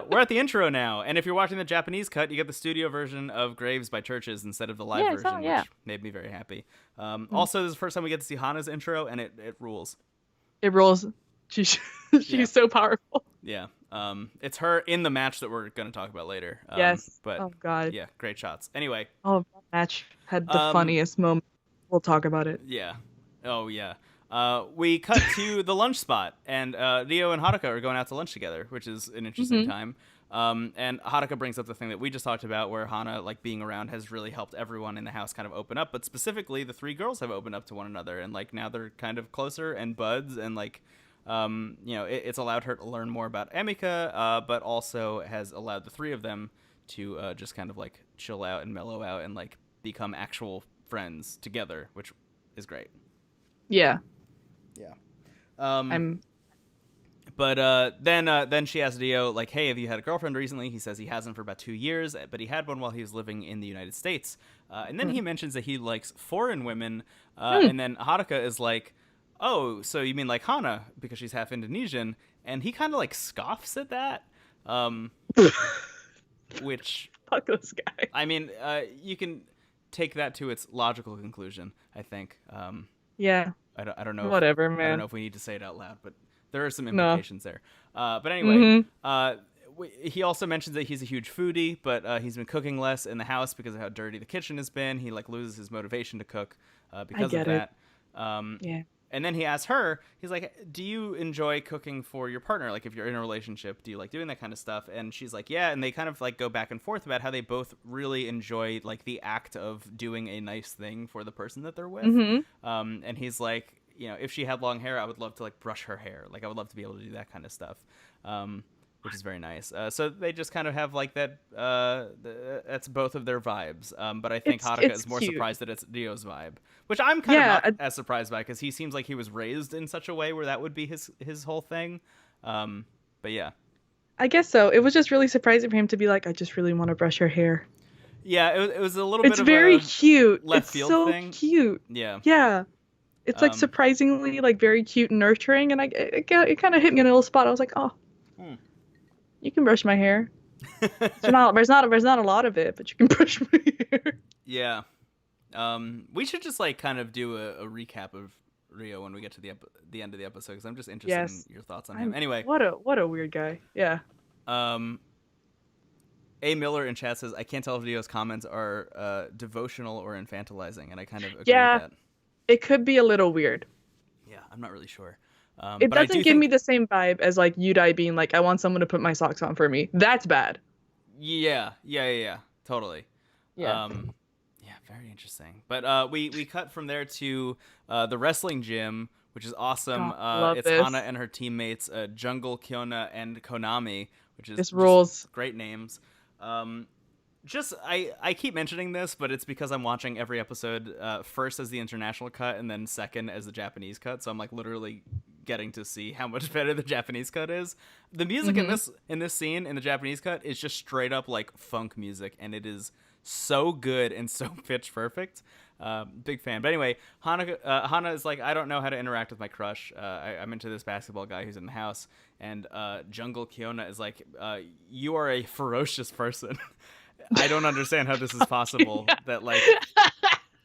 We're at the intro now, and if you're watching the Japanese cut, you get the studio version of Graves by Churches instead of the live version, which made me very happy. Also, this is the first time we get to see Hana's intro, and it rules. It rolls. She's so powerful. Yeah. It's her in the match that we're going to talk about later. Yes. But oh God. yeah, great shots. Anyway. Oh, that match had the funniest moment. We'll talk about it. Yeah. Oh yeah. We cut to the lunch spot, and Ryo and Haruka are going out to lunch together, which is an interesting time. And Haruka brings up the thing that we just talked about, where Hana, like, being around has really helped everyone in the house kind of open up, but specifically the 3 girls have opened up to one another, and, like, now they're kind of closer and buds, and, like, you know, it's allowed her to learn more about Emika, but also has allowed the 3 of them to just kind of, like, chill out and mellow out and, like, become actual friends together, which is great. Yeah. Yeah. But then she asks Dio, like, hey, have you had a girlfriend recently? He says he hasn't for about 2 years, but he had one while he was living in the United States. And then he mentions that he likes foreign women. And then Haruka is like, oh, so you mean like Hana, because she's half Indonesian. And he kind of like scoffs at that. Which, fuck this guy. I mean, you can take that to its logical conclusion, I think. Yeah. I don't know. Whatever, man. I don't know if we need to say it out loud, but there are some implications there. But anyway, he also mentions that he's a huge foodie, but he's been cooking less in the house because of how dirty the kitchen has been. He like loses his motivation to cook because of that. Yeah. And then he asks her, he's like, do you enjoy cooking for your partner? Like, if you're in a relationship, do you like doing that kind of stuff? And she's like, yeah. And they kind of like go back and forth about how they both really enjoy like the act of doing a nice thing for the person that they're with. And he's like, you know, if she had long hair, I would love to like brush her hair. Like, I would love to be able to do that kind of stuff. Which is very nice. So they just kind of have like that. That's both of their vibes. But I think Haruka is more surprised that it's Ryo's vibe, which I'm kind of not as surprised by, because he seems like he was raised in such a way where that would be his whole thing. But yeah. I guess so. It was just really surprising for him to be like, I just really want to brush her hair. Yeah, it was a little bit It's of very a cute. left It's field so thing. cute. Yeah. Yeah. It's like Um, surprisingly like very cute and nurturing, and it kind of hit me in a little spot. I was like, oh, hmm. you can brush my hair. There's not a lot of it, but you can brush my hair. Yeah. We should just like kind of do a recap of Rio when we get to the end of the episode because I'm just interested in Yes. your thoughts on him. I'm Anyway, what a weird guy. Yeah. um, A Miller in chat says I can't tell if Rio's comments are devotional or infantilizing, and I kind of agree with Yeah, that. it could be a little weird. Yeah, I'm not really sure, It but I doesn't do give me think the same vibe as like Yudai being like, I want someone to put my socks on for me. That's bad. yeah, totally. Yeah. Um, yeah, very interesting. But we cut from there to the wrestling gym, which is awesome. God, love It's this. Hana and her teammates, Jungle, Kiona, and Konami, which is This just rules. great names. Um, just I keep mentioning this, but it's because I'm watching every episode first as the international cut and then second as the Japanese cut. So I'm like literally getting to see how much better the Japanese cut is. The music Hmm. in this scene in the Japanese cut is just straight up like funk music, and it is so good and so pitch perfect. Big fan. But anyway, Hana is like, I don't know how to interact with my crush. I'm into this basketball guy who's in the house. And Jungle Kiona is like, you are a ferocious person. I don't understand how this is possible that like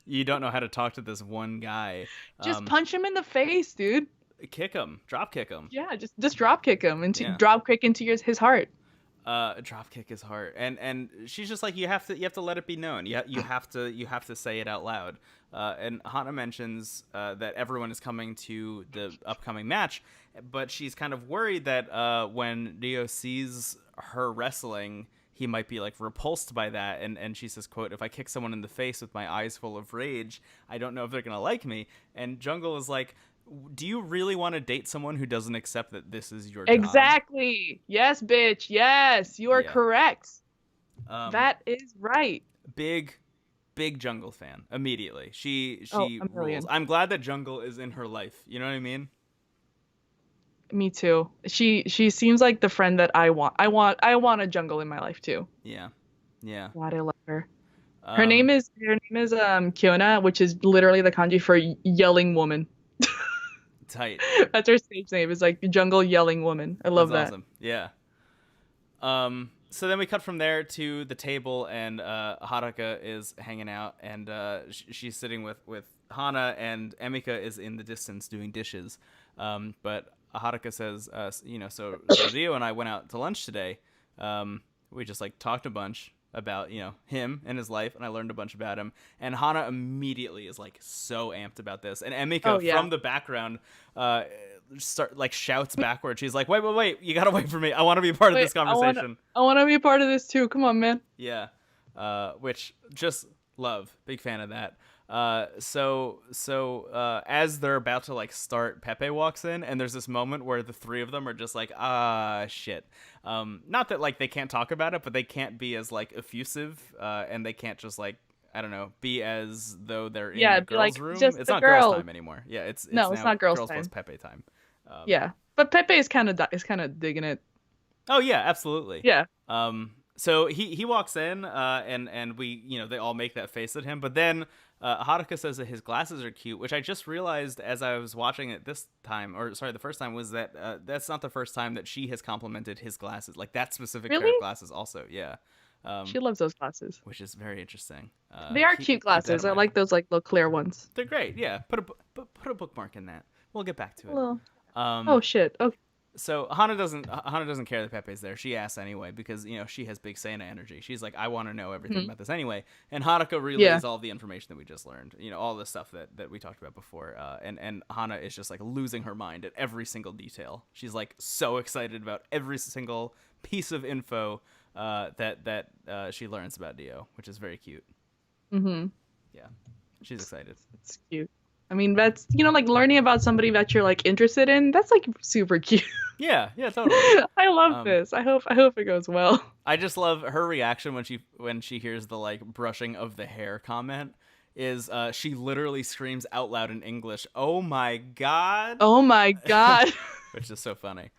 you don't know how to talk to this one guy. Just punch him in the face, dude. Kick him, drop kick him. Yeah, just drop kick him into Yeah. drop kick into his heart. Drop kick his heart, and she's just like, you have to let it be known. You have to say it out loud. And Hana mentions that everyone is coming to the upcoming match, but she's kind of worried that when Rio sees her wrestling, he might be like repulsed by that. And she says, quote, if I kick someone in the face with my eyes full of rage, I don't know if they're gonna like me. And Jungle is like, do you really want to date someone who doesn't accept that this is your job? Exactly. Yes, bitch. Yes, you are Yeah. correct. Um, That is right. big Jungle fan immediately. She Oh, a million. rules. I'm glad that Jungle is in her life. You know what I mean? Me too. She seems like the friend that I want. I want a jungle in my life too. Yeah. Yeah. God, I love her. Um Her name is Kiona, which is literally the kanji for yelling woman. tight. That's her stage name. Is like jungle yelling woman. I love That's that. awesome. Yeah. So then we cut from there to the table, and Haruka is hanging out, and she's sitting with Hana, and Emika is in the distance doing dishes. But Haruka says, so Rio and I went out to lunch today. We just like talked a bunch about him and his life, and I learned a bunch about him. And Hana immediately is like so amped about this, and Emika Oh yeah. from the background shouts backward. She's like, wait, you gotta wait for me. I want to be a part of Wait, this conversation. I wanna be a part of this too. Come on, man. Yeah, which just love, big fan of that. As they're about to like start, Pepe walks in, and there's this moment where the three of them are just like, shit. Not that like they can't talk about it, but they can't be as like effusive, and they can't just like, I don't know, be as though they're in Yeah, the be girls' like, room. just It's the not girls' girl. time anymore. Yeah, it's No, it's now not girls' girls time. plus Pepe time. Yeah, but Pepe is kind of digging it. Oh yeah, absolutely. Yeah. So he walks in, and we, they all make that face at him. But then Haruka says that his glasses are cute, which I just realized as I was watching it this time, or sorry, the first time, was that that's not the first time that she has complimented his glasses, like that specific pair Really? of glasses. Also, yeah, She loves those glasses. which is very interesting. They are keep cute that in glasses. I mind. like those like little clear ones. They're great. Yeah, put a bookmark in that. We'll get back to it. Little. Um, Oh shit. Okay. So Hana doesn't care that Pepe's there. She asks anyway because she has big Sana energy. She's like, I want to know everything about this anyway. And Haruka relays all the information that we just learned. All the stuff that we talked about before. And Hana is just like losing her mind at every single detail. She's like so excited about every single piece of info that she learns about Dio, which is very cute. Mm-hmm. Yeah, she's excited. It's cute. I mean, that's like learning about somebody that you're like interested in. That's like super cute. Yeah, totally. I love this. I hope it goes well. I just love her reaction when she hears the like brushing of the hair comment. Is she literally screams out loud in English, "Oh my god!" Oh my god. Which is so funny.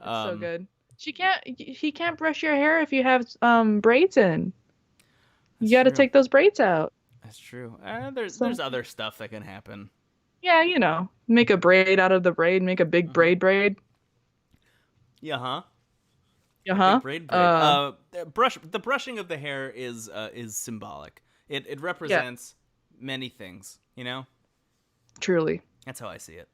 It's so good. He can't brush your hair if you have braids in. You That's got to true. take those braids out. That's true. There's So other stuff that can happen. yeah, make a braid out of the braid, make a big Hmm. braid. Yeah, huh? A big Uh-huh. braid. The brushing of the hair is symbolic. It Yeah, represents many things. You know, truly. that's how I see it.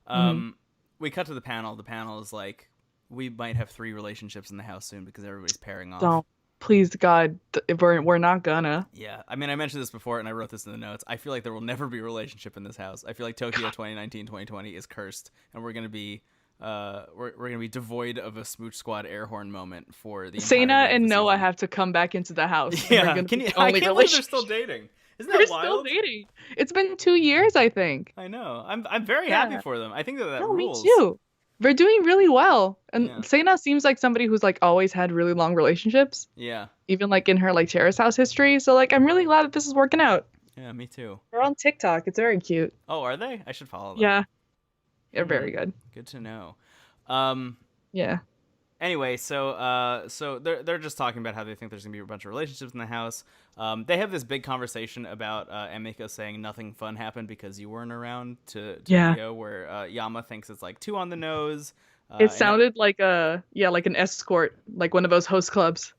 Hmm. Um, we cut to the panel. The panel is like, we might have 3 relationships in the house soon because everybody's pairing off. Don't. Please, God, we're not gonna. Yeah, I mean, I mentioned this before, and I wrote this in the notes. I feel like there will never be a relationship in this house. I feel like Tokyo 2019 2020 is cursed, and we're gonna be we're gonna be devoid of a Smooch Squad air horn moment for the Sana entirety of the and Noah season. have to come back into the house, and they're Yeah, gonna can be you? the I only can't believe they're still relationship. dating. Isn't They're that still wild? dating. It's been 2 years, I think. I know. I'm very happy Yeah. for them. I think that No, me rules. too. They're doing really well. And Yeah, Sana seems like somebody who's like always had really long relationships, yeah, even like in her like Terrace house history. So like I'm really glad that this is working out. yeah. Me too. They're on TikTok. It's very cute. Oh, are they? I should follow them. Yeah. They're Hmm. very good. Good to know. Um, Yeah. Anyway, so they're just talking about how they think there's gonna be a bunch of relationships in the house. They have this big conversation about Emiko saying nothing fun happened because you weren't around to Yeah. Rio, where Yama thinks it's like too on the nose. It And sounded like like an escort, like one of those host clubs.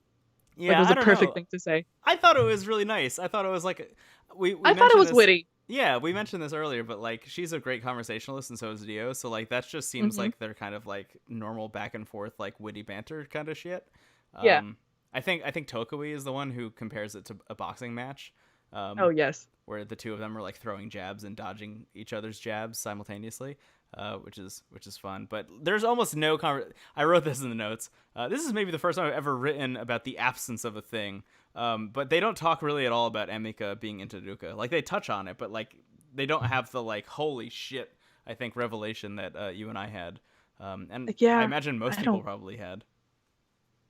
Like it yeah, was I a don't perfect know. thing to say. I thought it was really nice. I thought it was like we I thought it mentioned was this. witty. Yeah, we mentioned this earlier, but like she's a great conversationalist, and so is Dio. So like that just seems Hmm. like they're kind of like normal back and forth, like witty banter kind of shit. Yeah. Um, I think Tokui is the one who compares it to a boxing match, Oh um, yes. where the two of them are like throwing jabs and dodging each other's jabs simultaneously, which is fun. But there's almost no I wrote this in the notes. This is maybe the first time I've ever written about the absence of a thing. But they don't talk really at all about Emika being into Ruka. Like they touch on it, but like they don't have the like holy shit, I think, revelation that you and I had. And I Yeah. imagine most I people don't. probably had.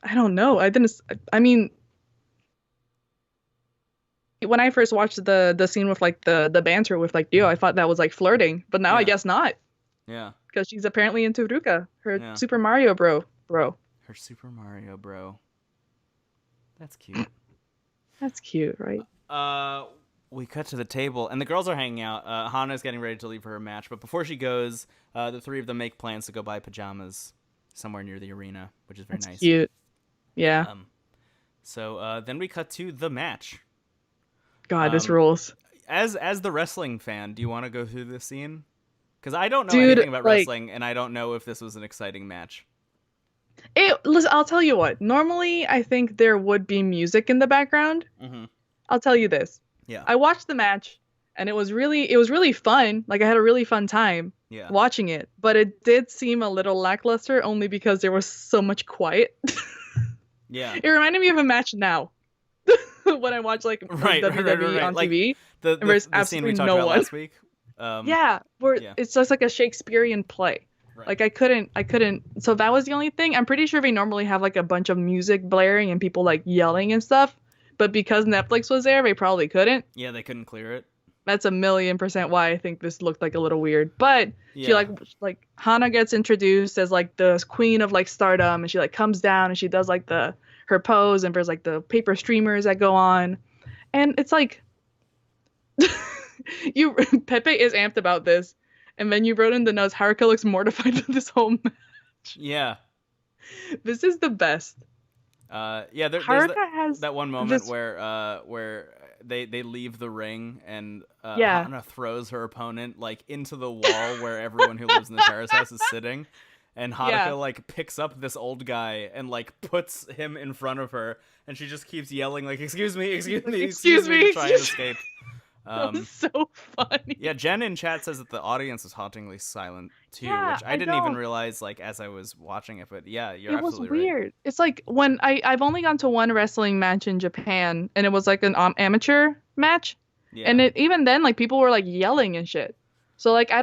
I don't know. I didn't. I mean, when I first watched the scene with like the banter with like Dio, I thought that was like flirting, but now I Yeah, guess not yeah, because she's apparently into Ruka, her yeah. Super Mario bro. Her Super Mario bro. That's cute. That's cute, right? Uh, we cut to the table, and the girls are hanging out. Hana's getting ready to leave for her match, but before she goes, the three of them make plans to go buy pajamas somewhere near the arena, which is very That's nice. cute. Yeah. Um, so then we cut to the match. God, this Um, rules. as the wrestling fan, do you want to go through this scene? Because I don't know Dude, anything about like wrestling, and I don't know if this was an exciting match. listen, I'll tell you what. Normally, I think there would be music in the background. Mm-hmm. I'll tell you this. Yeah, I watched the match and it was really fun. Like I had a really fun time yeah, watching it, but it did seem a little lackluster only because there was so much quiet. yeah. It reminded me of a match now when I watch like Right, right, right, right, WWE right. on Like TV the and the there's the scene we absolutely talked no about one. last week. Yeah, where Yeah, it's just like a Shakespearean play. right. Like I couldn't. So that was the only thing. I'm pretty sure they normally have like a bunch of music blaring and people like yelling and stuff, but because Netflix was there, they probably couldn't. Yeah, they couldn't clear it. That's 1,000,000% why I think this looked like a little weird. But she Yeah, like Hana gets introduced as like the queen of like stardom, and she like comes down and she does like the her pose, and there's like the paper streamers that go on, and it's like you Pepe is amped about this, and then you wrote in the notes Haruka looks mortified with this whole match. yeah. This is the best. Yeah. There's Haruka has that one moment this. where they leave the ring and Yeah, Hana throws her opponent like into the wall where everyone who lives in the terrace house is sitting, and yeah. Haruka like picks up this old guy and like puts him in front of her, and she just keeps yelling like "Excuse me, excuse Like, me, excuse excuse me" to me, try and excuse me. escape. That was Um, so funny. yeah, Jen in chat says that the audience is hauntingly silent too, Yeah, which I I didn't even don't. realize like as I was watching it. But yeah, you're It was absolutely right. weird. It's like when I've only gone to one wrestling match in Japan, and it was like an amateur match, Yeah, and it even then like people were like yelling and shit. So like I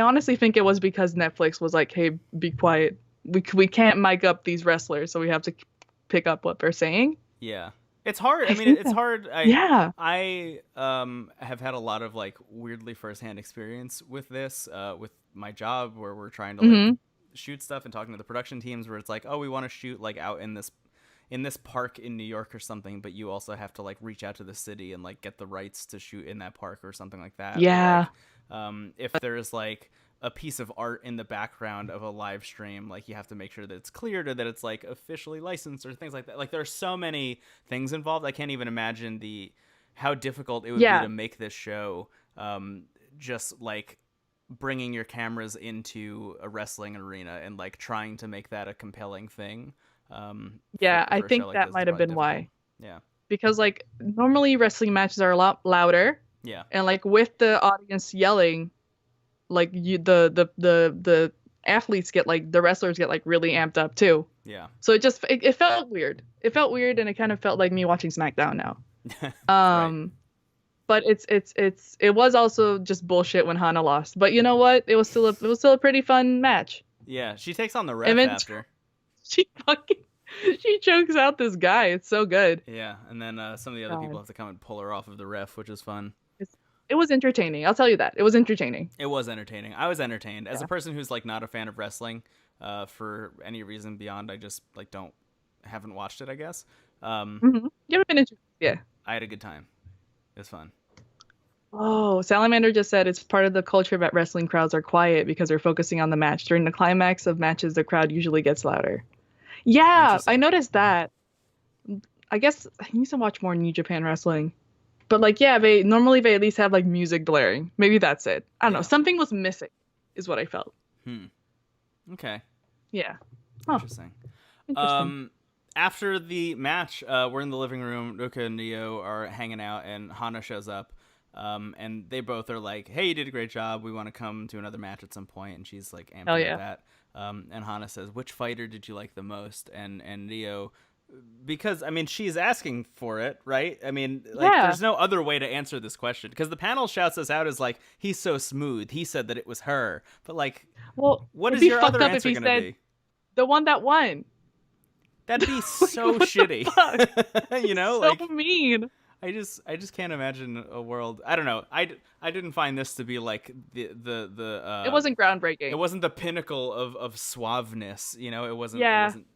honestly think it was because Netflix was like, hey, be quiet. We can't mic up these wrestlers, so we have to pick up what they're saying. yeah. It's hard. I I mean, think it's that hard. yeah. I have had a lot of like weirdly firsthand experience with this with my job where we're trying to like Hmm. shoot stuff and talking to the production teams where it's like, oh, we want to shoot like out in this park in New York or something, but you also have to like reach out to the city and like get the rights to shoot in that park or something like that. Or, Yeah. like, if there's like a piece of art in the background of a live stream, like you have to make sure that it's cleared or that it's like officially licensed or things like that. Like there are so many things involved. I can't even imagine how difficult it would be Yeah. to make this show. Just like bringing your cameras into a wrestling arena and like trying to make that a compelling thing. Yeah, I For a show think like that this is might have probably been difficult. why. Yeah. Because like normally wrestling matches are a lot louder, Yeah. and like with the audience yelling, like the athletes get like the wrestlers get like really amped up too. Yeah. So it felt weird. It felt weird, and it kind of felt like me watching SmackDown now. Right. But it was also just bullshit when Hana lost. But you know what? It was still a pretty fun match. Yeah. She takes on the ref And then after. she fucking she chokes out this guy. It's so good. Yeah. And then some of the other people have to come and pull her off of the ref, which is fun. It was entertaining. I'll tell you that. It was entertaining. It was entertaining. I was entertained. As Yeah. a person who's like not a fan of wrestling, for any reason beyond I just like haven't watched it, I guess. You haven't been interested. Yeah. I had a good time. It was fun. Oh, Salamander just said it's part of the culture that wrestling crowds are quiet because they're focusing on the match. During the climax of matches, the crowd usually gets louder. Yeah, Interesting. I noticed that. I guess I need to watch more New Japan wrestling. But like, yeah, they at least have like music blaring. Maybe that's it. I don't know. Yeah. Something was missing, is what I felt. Okay. Yeah. Huh. Interesting. After the match, we're in the living room. Ruka and Neo are hanging out, and Hana shows up. And they both are like, "Hey, you did a great job. We want to come to another match at some point." And she's like, "Amped Hell about yeah. that." And Hana says, "Which fighter did you like the most?" And Neo, because I mean, she's asking for it, right? I mean, like, Yeah. there's no other way to answer this question because the panel shouts us out as like, "He's so smooth. He said that it was her." But like, Well, what it'd is be your fucked other up if answer he going to said be? the one that won. That'd be so What the shitty. You know, so like mean. I just can't imagine a world. I don't know. I didn't find this to be like the It wasn't groundbreaking. it wasn't the pinnacle of suaveness. You know, it wasn't. Yeah. It wasn't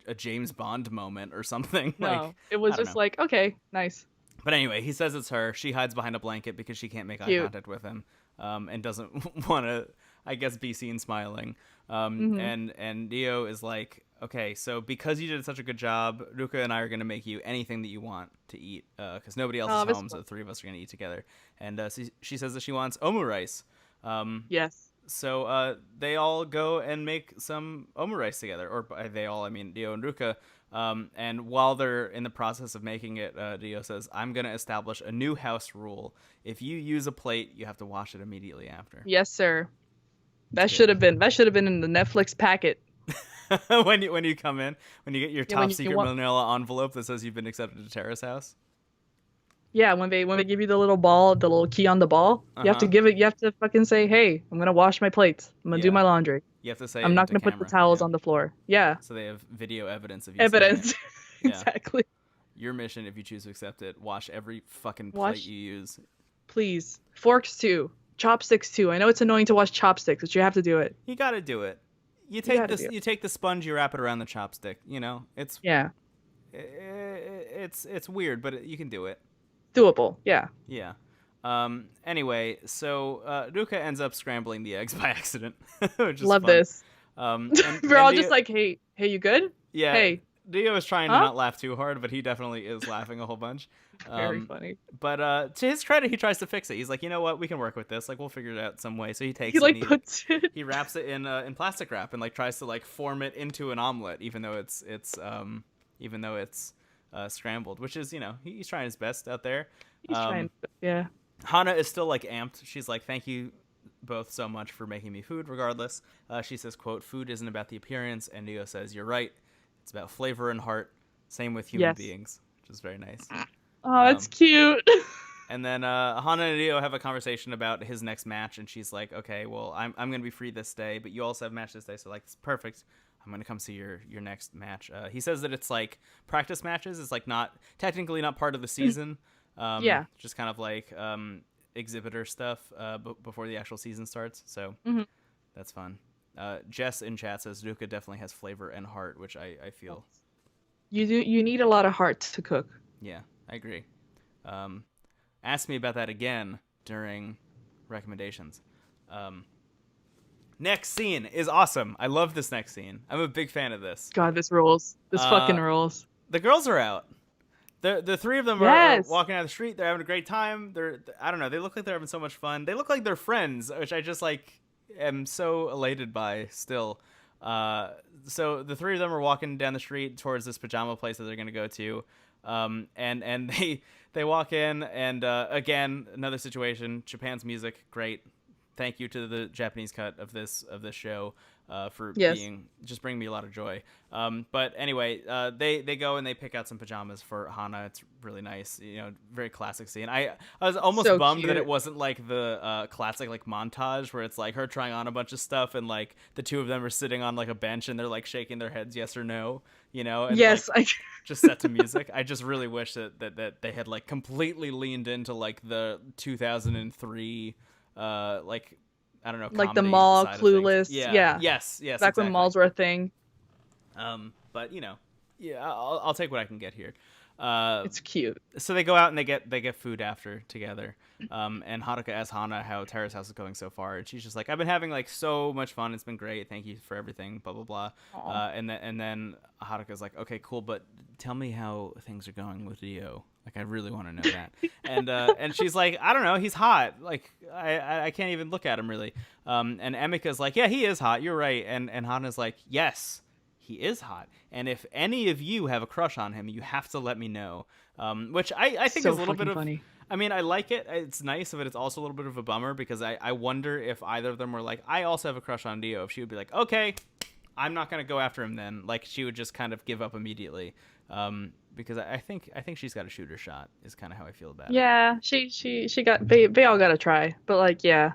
a James Bond moment or something. No, Like it was I don't just know. like, okay, nice. But anyway, he says it's her. She hides behind a blanket because she can't make eye Cute. contact with him, and doesn't want to, I guess, be seen smiling. And Neo is like, okay, so because you did such a good job, Ruka and I are going to make you anything that you want to eat, because nobody else Oh, is that's home, so cool. the three of us are going to eat together. And she says that she wants omu rice. Yes. So they all go and make some omu rice together, or by they all, I mean Dio and Ruka. And while they're in the process of making it, Dio says, "I'm going to establish a new house rule. If you use a plate, you have to wash it immediately after." Yes, sir. That should have been in the Netflix packet. when you come in, when you get your Yeah, top when you secret want- manila envelope that says you've been accepted to Terrace House. Yeah, when they give you the little ball, the little key on the ball, you have to Uh-huh. give it. You have to fucking say, "Hey, I'm gonna wash my plates. I'm gonna do Yeah. my laundry. You have to say I'm it not into gonna put the camera, towels yeah. on the floor." Yeah, So they have video evidence of you saying evidence. it. Yeah. Exactly. Your mission, if you choose to accept it, wash every fucking Wash- plate you use. Please, forks too, chopsticks too. I know it's annoying to wash chopsticks, but you have to do it. You got to do it. You take gotta this. do it. You take the sponge. You wrap it around the chopstick. You know, it's Yeah, it's weird, but you can do it. doable. Yeah. Yeah. Anyway, so Ruka ends up scrambling the eggs by accident, which is Love fun. this. And We're all Dio- just like, "Hey, you good?" yeah. Hey. Dio is trying to Huh? not laugh too hard, but he definitely is laughing a whole bunch. Very funny. But to his credit, he tries to fix it. He's like, you know what, we can work with this. Like, we'll figure it out some way. So he takes He it. like And puts it. he wraps it in plastic wrap and like tries to like form it into an omelet, even though it's scrambled. Which is, you know, he's trying his best out there. He's trying. Yeah. Hana is still like amped. She's like, thank you both so much for making me food regardless. She says, quote, "Food isn't about the appearance," and Neo says, "You're right. It's about flavor and heart. Same with human Yes. beings," which is very nice. Oh, that's cute. And then Hana and Neo have a conversation about his next match, and she's like, "Okay, well, I'm gonna be free this day, but you also have a match this day, so like, it's perfect. I'm gonna come see your next match." He says that it's like practice matches. It's like not technically not part of the season. Yeah. Just kind of like exhibitor stuff before the actual season starts. So Mhm. that's fun. Jess in chat says Ruka definitely has flavor and heart, which I feel. You need a lot of heart to cook. Yeah, I agree. Ask me about that again during recommendations. Next scene is awesome. I love this next scene. I'm a big fan of this. God, this rules. This fucking rules. The girls are out. The three of them are walking down the street. They're having a great time. I don't know. They look like they're having so much fun. They look like they're friends, which I just like am so elated by still. So the three of them are walking down the street towards this pajama place that they're gonna go to. And they walk in, and again, another situation. Japan's music, great. Thank you to the Japanese cut of this show for bringing me a lot of joy. But anyway, they go and they pick out some pajamas for Hana. It's really nice, very classic scene. I was almost so bummed that it wasn't like the classic like montage where it's like her trying on a bunch of stuff and like the two of them are sitting on like a bench and they're like shaking their heads yes or no, and like, just set to music. I just really wish that they had like completely leaned into like the 2003 like I don't know, like the mall Clueless. Yeah. Yes. Back exactly. when malls were a thing. But I'll take what I can get here. It's cute. So they go out and they get food after together. And Haruka asks Hana how Terrace house is going so far, and she's just like, I've been having like so much fun. It's been great. Thank you for everything. Blah blah blah. And then Haruka's like, okay, cool, but tell me how things are going with Rio. Like, I really want to know that. And she's like, I don't know, he's hot. Like, I can't even look at him really. And Emika's like, yeah, he is hot. You're right. And Hana's like, yes, he is hot. And if any of you have a crush on him, you have to let me know. Which I think is a little bit of funny. I mean, I like it. It's nice, but it's also a little bit of a bummer because I wonder if either of them were like, I also have a crush on Dio. If she would be like, okay, I'm not going to go after him then. Like, she would just kind of give up immediately. Because I think she's got a shooter shot is kind of how I feel about it. Yeah, she got they all got to try, but like yeah.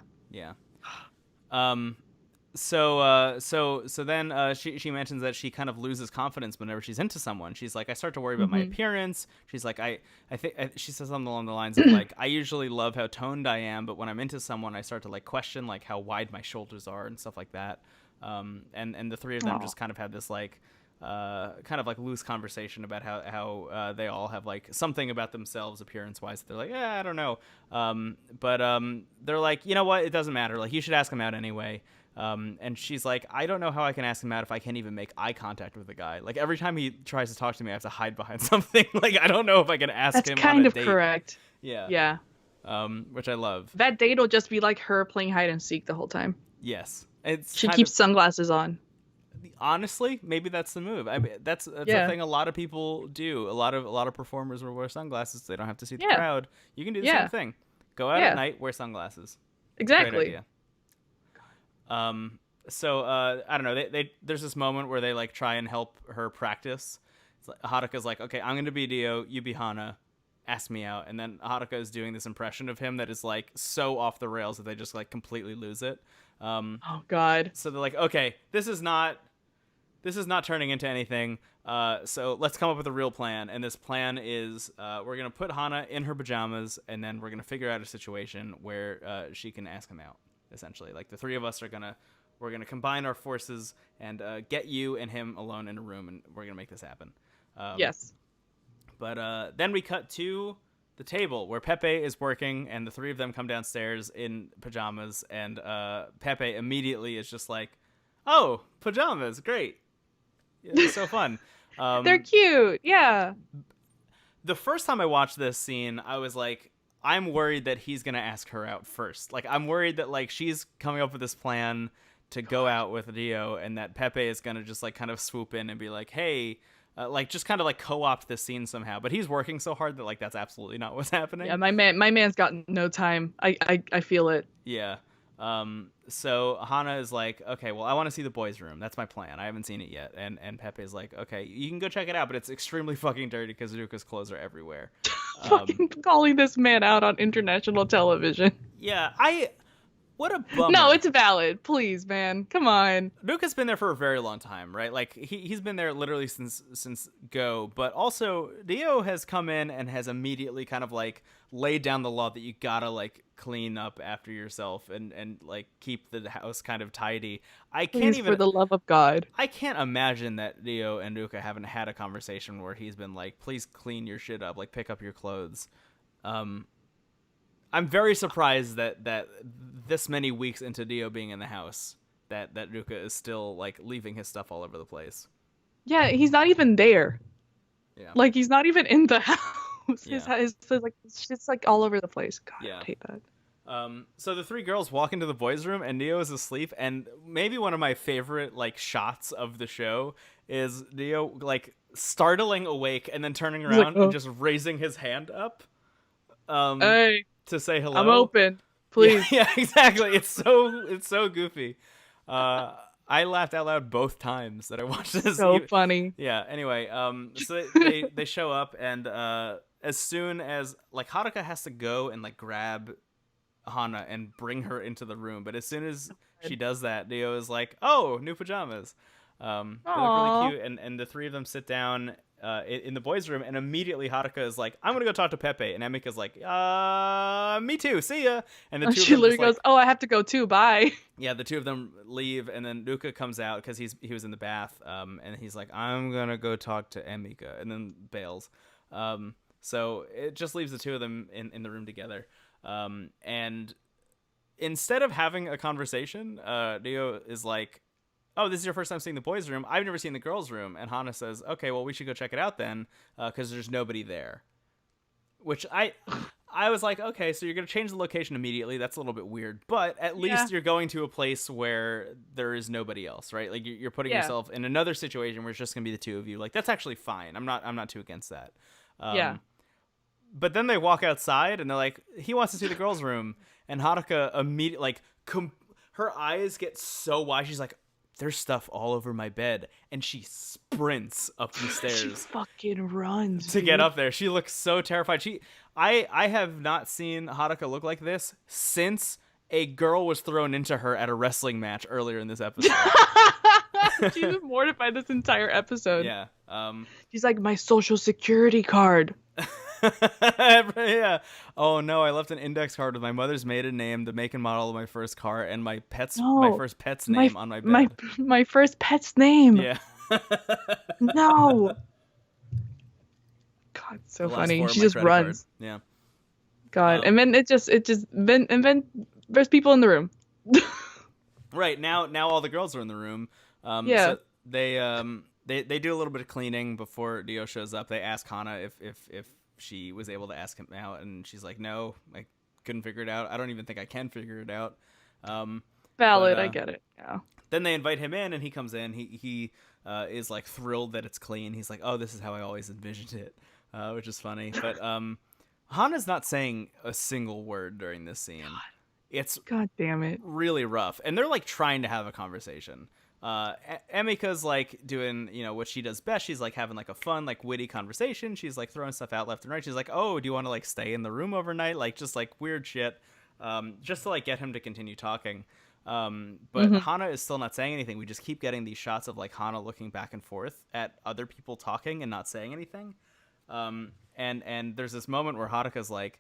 So then she mentions that she kind of loses confidence whenever she's into someone. She's like, I start to worry about my appearance. She's like, I think she says something along the lines of like, I usually love how toned I am, but when I'm into someone, I start to like question like how wide my shoulders are and stuff like that. And the three of them just kind of had this like kind of like loose conversation about how they all have like something about themselves appearance wise. They're like, I don't know. But they're like, you know what? It doesn't matter. Like, you should ask him out anyway. And she's like, I don't know how I can ask him out if I can't even make eye contact with the guy. Like, every time he tries to talk to me, I have to hide behind something. Like, I don't know if I can ask him on a date. That's kind of correct. Yeah. Which I love. That date will just be like her playing hide and seek the whole time. Yes. She keeps sunglasses on. Honestly, maybe that's the move. I mean, that's a thing a lot of people do. A lot of performers will wear sunglasses. They don't have to see the crowd. You can do the same thing. Go out at night, wear sunglasses. Exactly. Great idea. So I don't know. There's this moment where they like try and help her practice. It's like, Haruka's like, okay, I'm gonna be Dio, you be Hana. Ask me out. And then Haruka is doing this impression of him that is like so off the rails that they just like completely lose it. Oh God. So they're like, okay, this is not turning into anything. So let's come up with a real plan. And this plan is we're going to put Hana in her pajamas, and then we're going to figure out a situation where she can ask him out, essentially. Like, the three of us we're going to combine our forces and get you and him alone in a room, and we're going to make this happen. Yes. But then we cut to the table where Pepe is working, and the three of them come downstairs in pajamas, and Pepe immediately is just like, oh, pajamas, great. It's so fun. They're cute. Yeah. The first time I watched this scene, I was like, I'm worried that he's going to ask her out first. Like, I'm worried that like she's coming up with this plan to go out with Rio, and that Pepe is going to just like kind of swoop in and be like, hey, like just kind of like co-opt this scene somehow. But he's working so hard that like that's absolutely not what's happening. Yeah, my man's got no time. I feel it. Yeah. So Hana is like, okay, well, I want to see the boys' room. That's my plan. I haven't seen it yet. And Pepe is like, okay, you can go check it out, but it's extremely fucking dirty because Ruka's clothes are everywhere. Fucking calling this man out on international television. Yeah, what a bummer. No, it's valid. Please, man. Come on. Ruka's been there for a very long time, right? Like, he's been there literally since Go, but also Dio has come in and has immediately kind of like laid down the law that you gotta like clean up after yourself and like keep the house kind of tidy. I can't Please, for even the love of God. I can't imagine that Rio and Ruka haven't had a conversation where he's been like, please clean your shit up, like pick up your clothes. Um, I'm very surprised that this many weeks into Dio being in the house, that Ruka is still like leaving his stuff all over the place. Yeah, he's not even there. Yeah. Like he's not even in the house. Yeah. His like shit's like all over the place. God, Yeah. I hate that. So the three girls walk into the boys' room, and Neo is asleep. And maybe one of my favorite like shots of the show is Neo like startling awake and then turning He's like, around and oh, just raising his hand up, um, hey, to say I'm hello. open. Yeah, Please. yeah, exactly. It's so goofy. I laughed out loud both times that I watched this. So funny. Yeah. Anyway, so they show up, and as soon as like Haruka has to go and like grab Hana and bring her into the room, but as soon as she does that, Neo is like, "Oh, new pajamas." They look really Aw. cute, and the three of them sit down in the boys' room, and immediately Haruka is like, "I'm gonna go talk to Pepe," and Emika's like, "Me too, see ya." And the two of She them literally just like, goes, "Oh, I have to go too. Bye." yeah, the two of them leave, and then Ruka comes out because he was in the bath, and he's like, "I'm gonna go talk to Emika," and then bails. So it just leaves the two of them in the room together, and instead of having a conversation, Neo is like, "Oh, this is your first time seeing the boys' room. I've never seen the girls' room." And Hana says, "Okay, well, we should go check it out then, because there's nobody there." Which I was like, okay, so you're gonna change the location immediately. That's a little bit weird, but at least you're going to a place where there is nobody else, right? Like you're putting yourself in another situation where it's just gonna be the two of you. Like that's actually fine. I'm not too against that. Yeah. But then they walk outside and they're like, he wants to see the girls' room, and Haruka immediately like her eyes get so wide. She's like, "There's stuff all over my bed," and she sprints up the stairs. She fucking runs to get dude. up there. She looks so terrified. I have not seen Haruka look like this since a girl was thrown into her at a wrestling match earlier in this episode. She's been mortified this entire episode. Yeah. She's like, my social security card. Yeah. Oh no, I left an index card with my mother's maiden name, the make and model of my first car, and my first pet's name on my bed. My first pet's name. Yeah. No. God, so funny. She just runs. Card. Yeah. God, and then then there's people in the room. Right now all the girls are in the room. Yeah. So they do a little bit of cleaning before Dio shows up. They ask Hana if she was able to ask him out, and she's like, "No, I couldn't figure it out. I don't even think I can figure it out." Valid, I get it. Yeah. Then they invite him in, and he comes in. He is like thrilled that it's clean. He's like, "Oh, this is how I always envisioned it," which is funny. But Hana's not saying a single word during this scene. It's God damn it. really rough, and they're like trying to have a conversation. Emika's like doing, what she does best. She's like having like a fun, like witty conversation. She's like throwing stuff out left and right. She's like, "Oh, do you want to like stay in the room overnight?" Like just like weird shit, just to like get him to continue talking. But Hana is still not saying anything. We just keep getting these shots of like Hana looking back and forth at other people talking and not saying anything. And there's this moment where Haruka's like,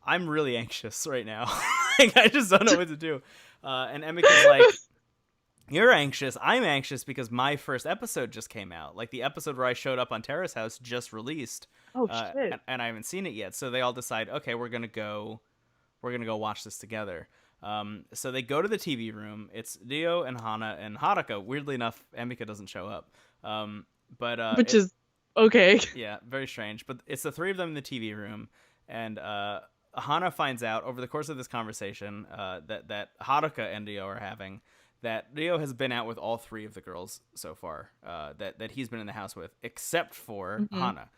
"I'm really anxious right now. Like, I just don't know what to do." And Emika's like, "You're anxious. I'm anxious because my first episode just came out. Like the episode where I showed up on Terrace House just released. Oh shit. And I haven't seen it yet. So they all decide, okay, we're gonna go watch this together. So they go to the TV room. It's Dio and Hana and Haruka. Weirdly enough, Emika doesn't show up. Which is okay. Yeah, very strange. But it's the three of them in the TV room, and Hana finds out over the course of this conversation that Haruka and Dio are having, that Rio has been out with all three of the girls so far, that he's been in the house with, except for Hana.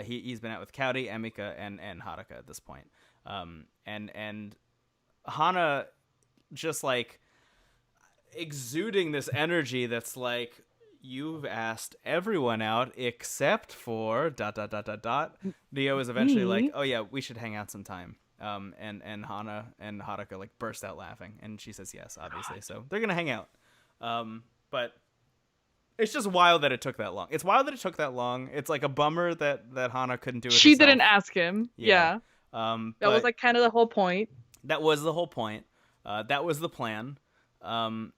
He's been out with Kaori, Emika, and Haruka at this point. And Hana just like exuding this energy that's like, "You've asked everyone out except for ... Rio is eventually like, "Oh yeah, we should hang out sometime." And Hana and Haruka like burst out laughing, and she says yes, obviously. So they're gonna hang out. But it's just wild that it took that long. It's wild that it took that long. It's like a bummer that Hana couldn't do it. She herself. didn't ask him. Yeah. That was But like kind of the whole point. that was the whole point. That was the plan. Um,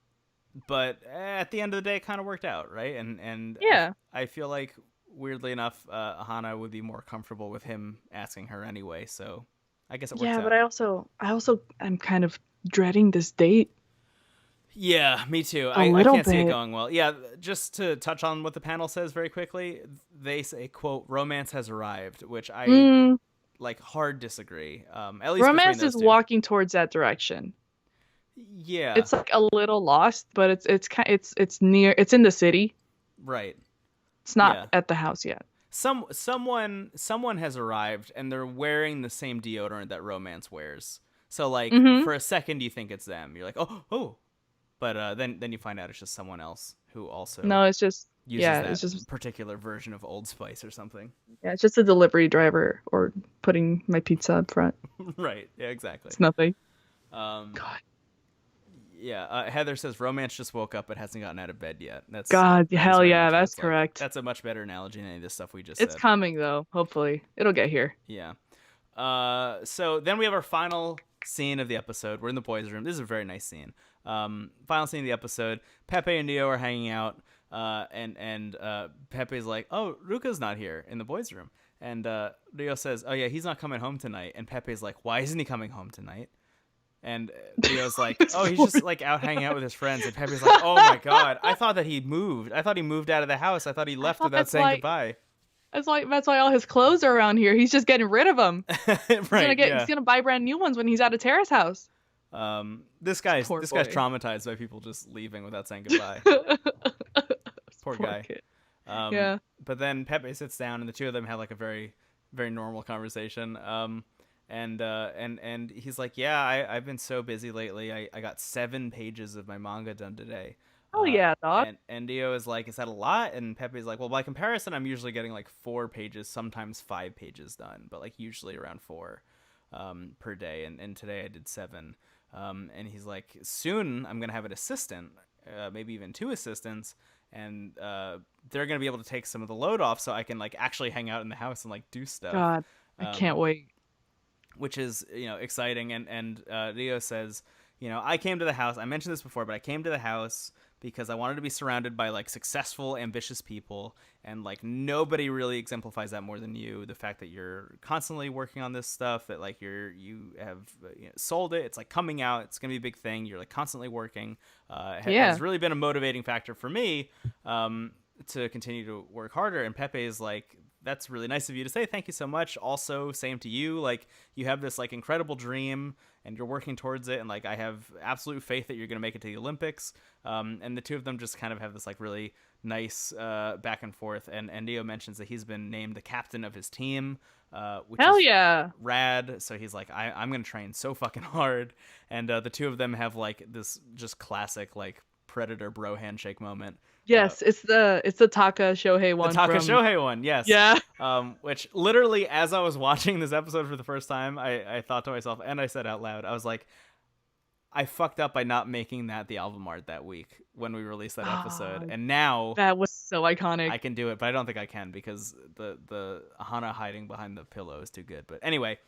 but at the end of the day, it kind of worked out, right? And Yeah. I feel like weirdly enough, Hana would be more comfortable with him asking her anyway. So I guess it works Yeah, but out. I also am kind of dreading this date Yeah, me too. a I little can't see it bit. going well. Yeah, just to touch on what the panel says very quickly, they say, "quote Romance has arrived," which I Mm, like hard disagree. At least between romance those is two. walking towards that direction. Yeah, It's like a little lost, but it's near. It's in the city. right. It's not Yeah. at the house yet. Someone has arrived and they're wearing the same deodorant that Romance wears. So like Mm-hmm. for a second you think it's them. You're like, "Oh." But then you find out it's just someone else who also No, it's just uses yeah, that it's just particular version of Old Spice or something. yeah, it's just a delivery driver or putting my pizza up front. Right. Yeah, exactly. It's nothing. Um God, yeah, Heather says Romance just woke up but hasn't gotten out of bed yet. God, That is hell very yeah, much what that's it's like. correct. That's a much better analogy than any of this stuff we just It's said. coming though. Hopefully, it'll get here. Yeah. So then we have our final scene of the episode. We're in the boys' room. This is a very nice scene. Final scene of the episode. Pepe and Neo are hanging out, and Pepe's like, "Oh, Ruka's not here in the boys' room." And Neo says, "Oh yeah, he's not coming home tonight." And Pepe's like, "Why isn't he coming home tonight?" And Neo's like, "Oh, he's just like out hanging out with his friends." And Pepe's like, "Oh my god, I thought that he moved. I thought he moved out of the house. I thought he I left thought without saying goodbye." that's why all his clothes are around here. He's just getting rid of them. Right? He's Yeah. gonna buy brand new ones when he's at a Terrace house. This guy's Poor this guy's boy. traumatized by people just leaving without saying goodbye. Poor Poor guy. kid. Um, Yeah. but then Pepe sits down, and the two of them have like a very, very normal conversation. And he's like, "Yeah, I've been so busy lately. I got 7 pages of my manga done today." Oh yeah, dog. And Dio is like, "Is that a lot?" And Pepe's like, "Well, by comparison, I'm usually getting like 4 pages, sometimes 5 pages done, but like usually around four per day. And today I did 7." And he's like, "Soon I'm gonna have an assistant, maybe even 2 assistants, and they're gonna be able to take some of the load off, so I can like actually hang out in the house and like do stuff." God, I can't wait. Which is exciting. And Rio says, "I came to the house. I mentioned this before, but I came to the house because I wanted to be surrounded by like successful, ambitious people, and like nobody really exemplifies that more than you. The fact that you're constantly working on this stuff, that like you have sold it. It's like coming out. It's gonna be a big thing. You're like constantly working. Yeah. Has really been a motivating factor for me to continue to work harder." And Pepe is like, "That's really nice of you to say. Thank you so much. Also, same to you. Like, you have this like incredible dream and you're working towards it. And like, I have absolute faith that you're going to make it to the Olympics." And the two of them just kind of have this like really nice back and forth. And Neo mentions that he's been named the captain of his team, which Hell is yeah. rad. So he's like, I'm going to train so fucking hard. And the two of them have like this just classic like predator bro handshake moment. Yes, it's the Taka Shohei one The Taka from Shohei one, yes. Yeah. Which literally, as I was watching this episode for the first time, I thought to myself, and I said out loud, I was like, I fucked up by not making that the album art that week when we released that episode. And now That was so iconic. I can do it, but I don't think I can because the Hana hiding behind the pillow is too good. But anyway,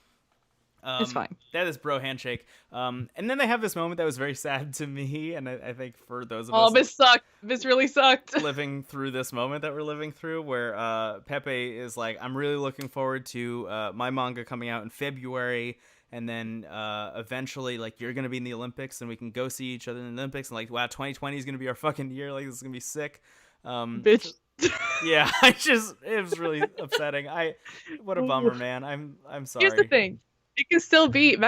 It's fine. They had this bro handshake. And then they have this moment that was very sad to me, and I think for those of us Oh, this sucked. This really sucked. living through this moment that we're living through, where Pepe is like, "I'm really looking forward to my manga coming out in February, and then eventually like you're gonna be in the Olympics and we can go see each other in the Olympics, and like wow, 2020 is gonna be our fucking year, like this is gonna be sick." Bitch. Yeah, it was really upsetting. What a bummer, man. I'm sorry. Here's the thing. That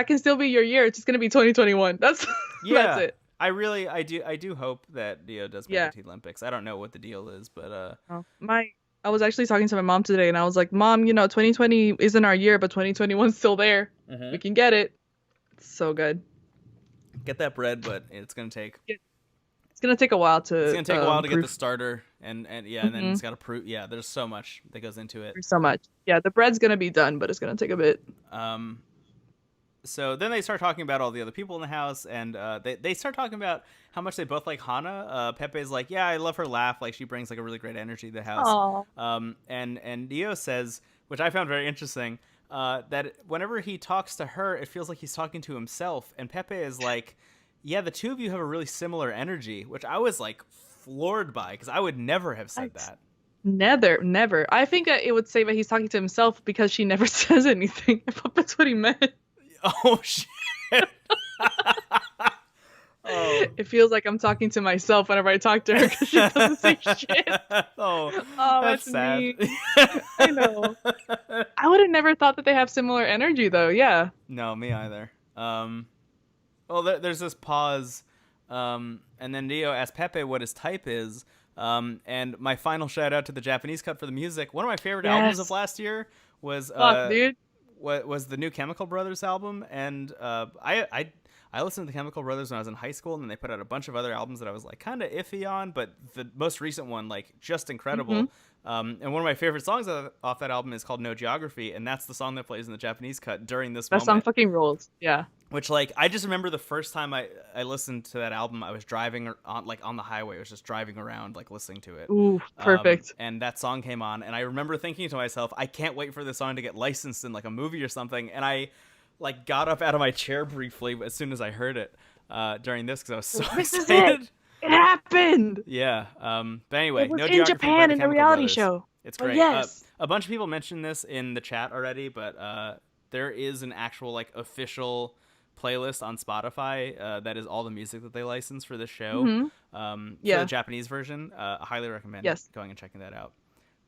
can still be your year. It's just gonna be 2021. That's Yeah, that's it. I do hope that Dio does make Yeah. it to the Olympics. I don't know what the deal is, but Oh, I was actually talking to my mom today, and I was like, "Mom, 2020 isn't our year, but 2021's still there. We can get it. It's so good. get that bread, but it's gonna take. It's gonna take a while to. It's gonna take a while to get the proof starter, and yeah, and then it's gotta prove. Yeah, there's so much that goes into it. so much. Yeah, the bread's gonna be done, but it's gonna take a bit. So then they start talking about all the other people in the house, and they start talking about how much they both like Hana. Pepe's like, "Yeah, I love her laugh. Like she brings like a really great energy to the house." Aw. And Neo says, which I found very interesting. that whenever he talks to her, it feels like he's talking to himself. And Pepe is like, yeah, the two of you have a really similar energy, which I was like floored by because I would never have said that. Never. I think that it would say that he's talking to himself because she never says anything. I thought that's what he meant. Oh, shit. Oh. It feels like I'm talking to myself whenever I talk to her because she doesn't say shit. Oh, that's sad. me. I know. I would have never thought that they have similar energy, though. Yeah. No, me either. Well, there's this pause, and then Dio asks Pepe what his type is. And my final shout out to the Japanese cut for the music. One of my favorite albums of last year was dude. Was the new Chemical Brothers album, and I listened to the Chemical Brothers when I was in high school, and then they put out a bunch of other albums that I was like kind of iffy on, but the most recent one, like, just incredible. And one of my favorite songs off that album is called No Geography, and that's the song that plays in the Japanese cut during this moment. That song fucking rules. Yeah. Which, like, I just remember the first time I listened to that album, I was driving on the highway. I was just driving around, like, listening to it. Ooh, perfect. And that song came on, and I remember thinking to myself, I can't wait for this song to get licensed in, like, a movie or something. And I, like, got up out of my chair briefly as soon as I heard it during this because I was so excited. It happened. Yeah. But anyway, it was No in Geography Japan by the in a Chemical reality Brothers. show. It's great. Yes. A bunch of people mentioned this in the chat already, but there is an actual, like, official playlist on Spotify that is all the music that they license for this show. For the Japanese version. I highly recommend going and checking that out.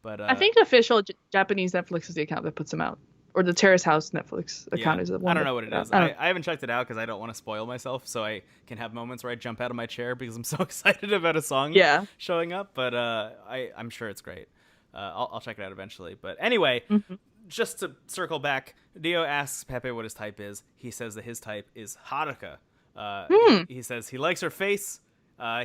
But I think the official Japanese Netflix is the account that puts them out. Or the Terrace House Netflix account is the one. I don't know what it is. I haven't checked it out because I don't want to spoil myself, so I can have moments where I jump out of my chair because I'm so excited about a song showing up. But I'm sure it's great. I'll check it out eventually. But anyway, just to circle back, Dio asks Pepe what his type is. He says that his type is Haruka. He says he likes her face.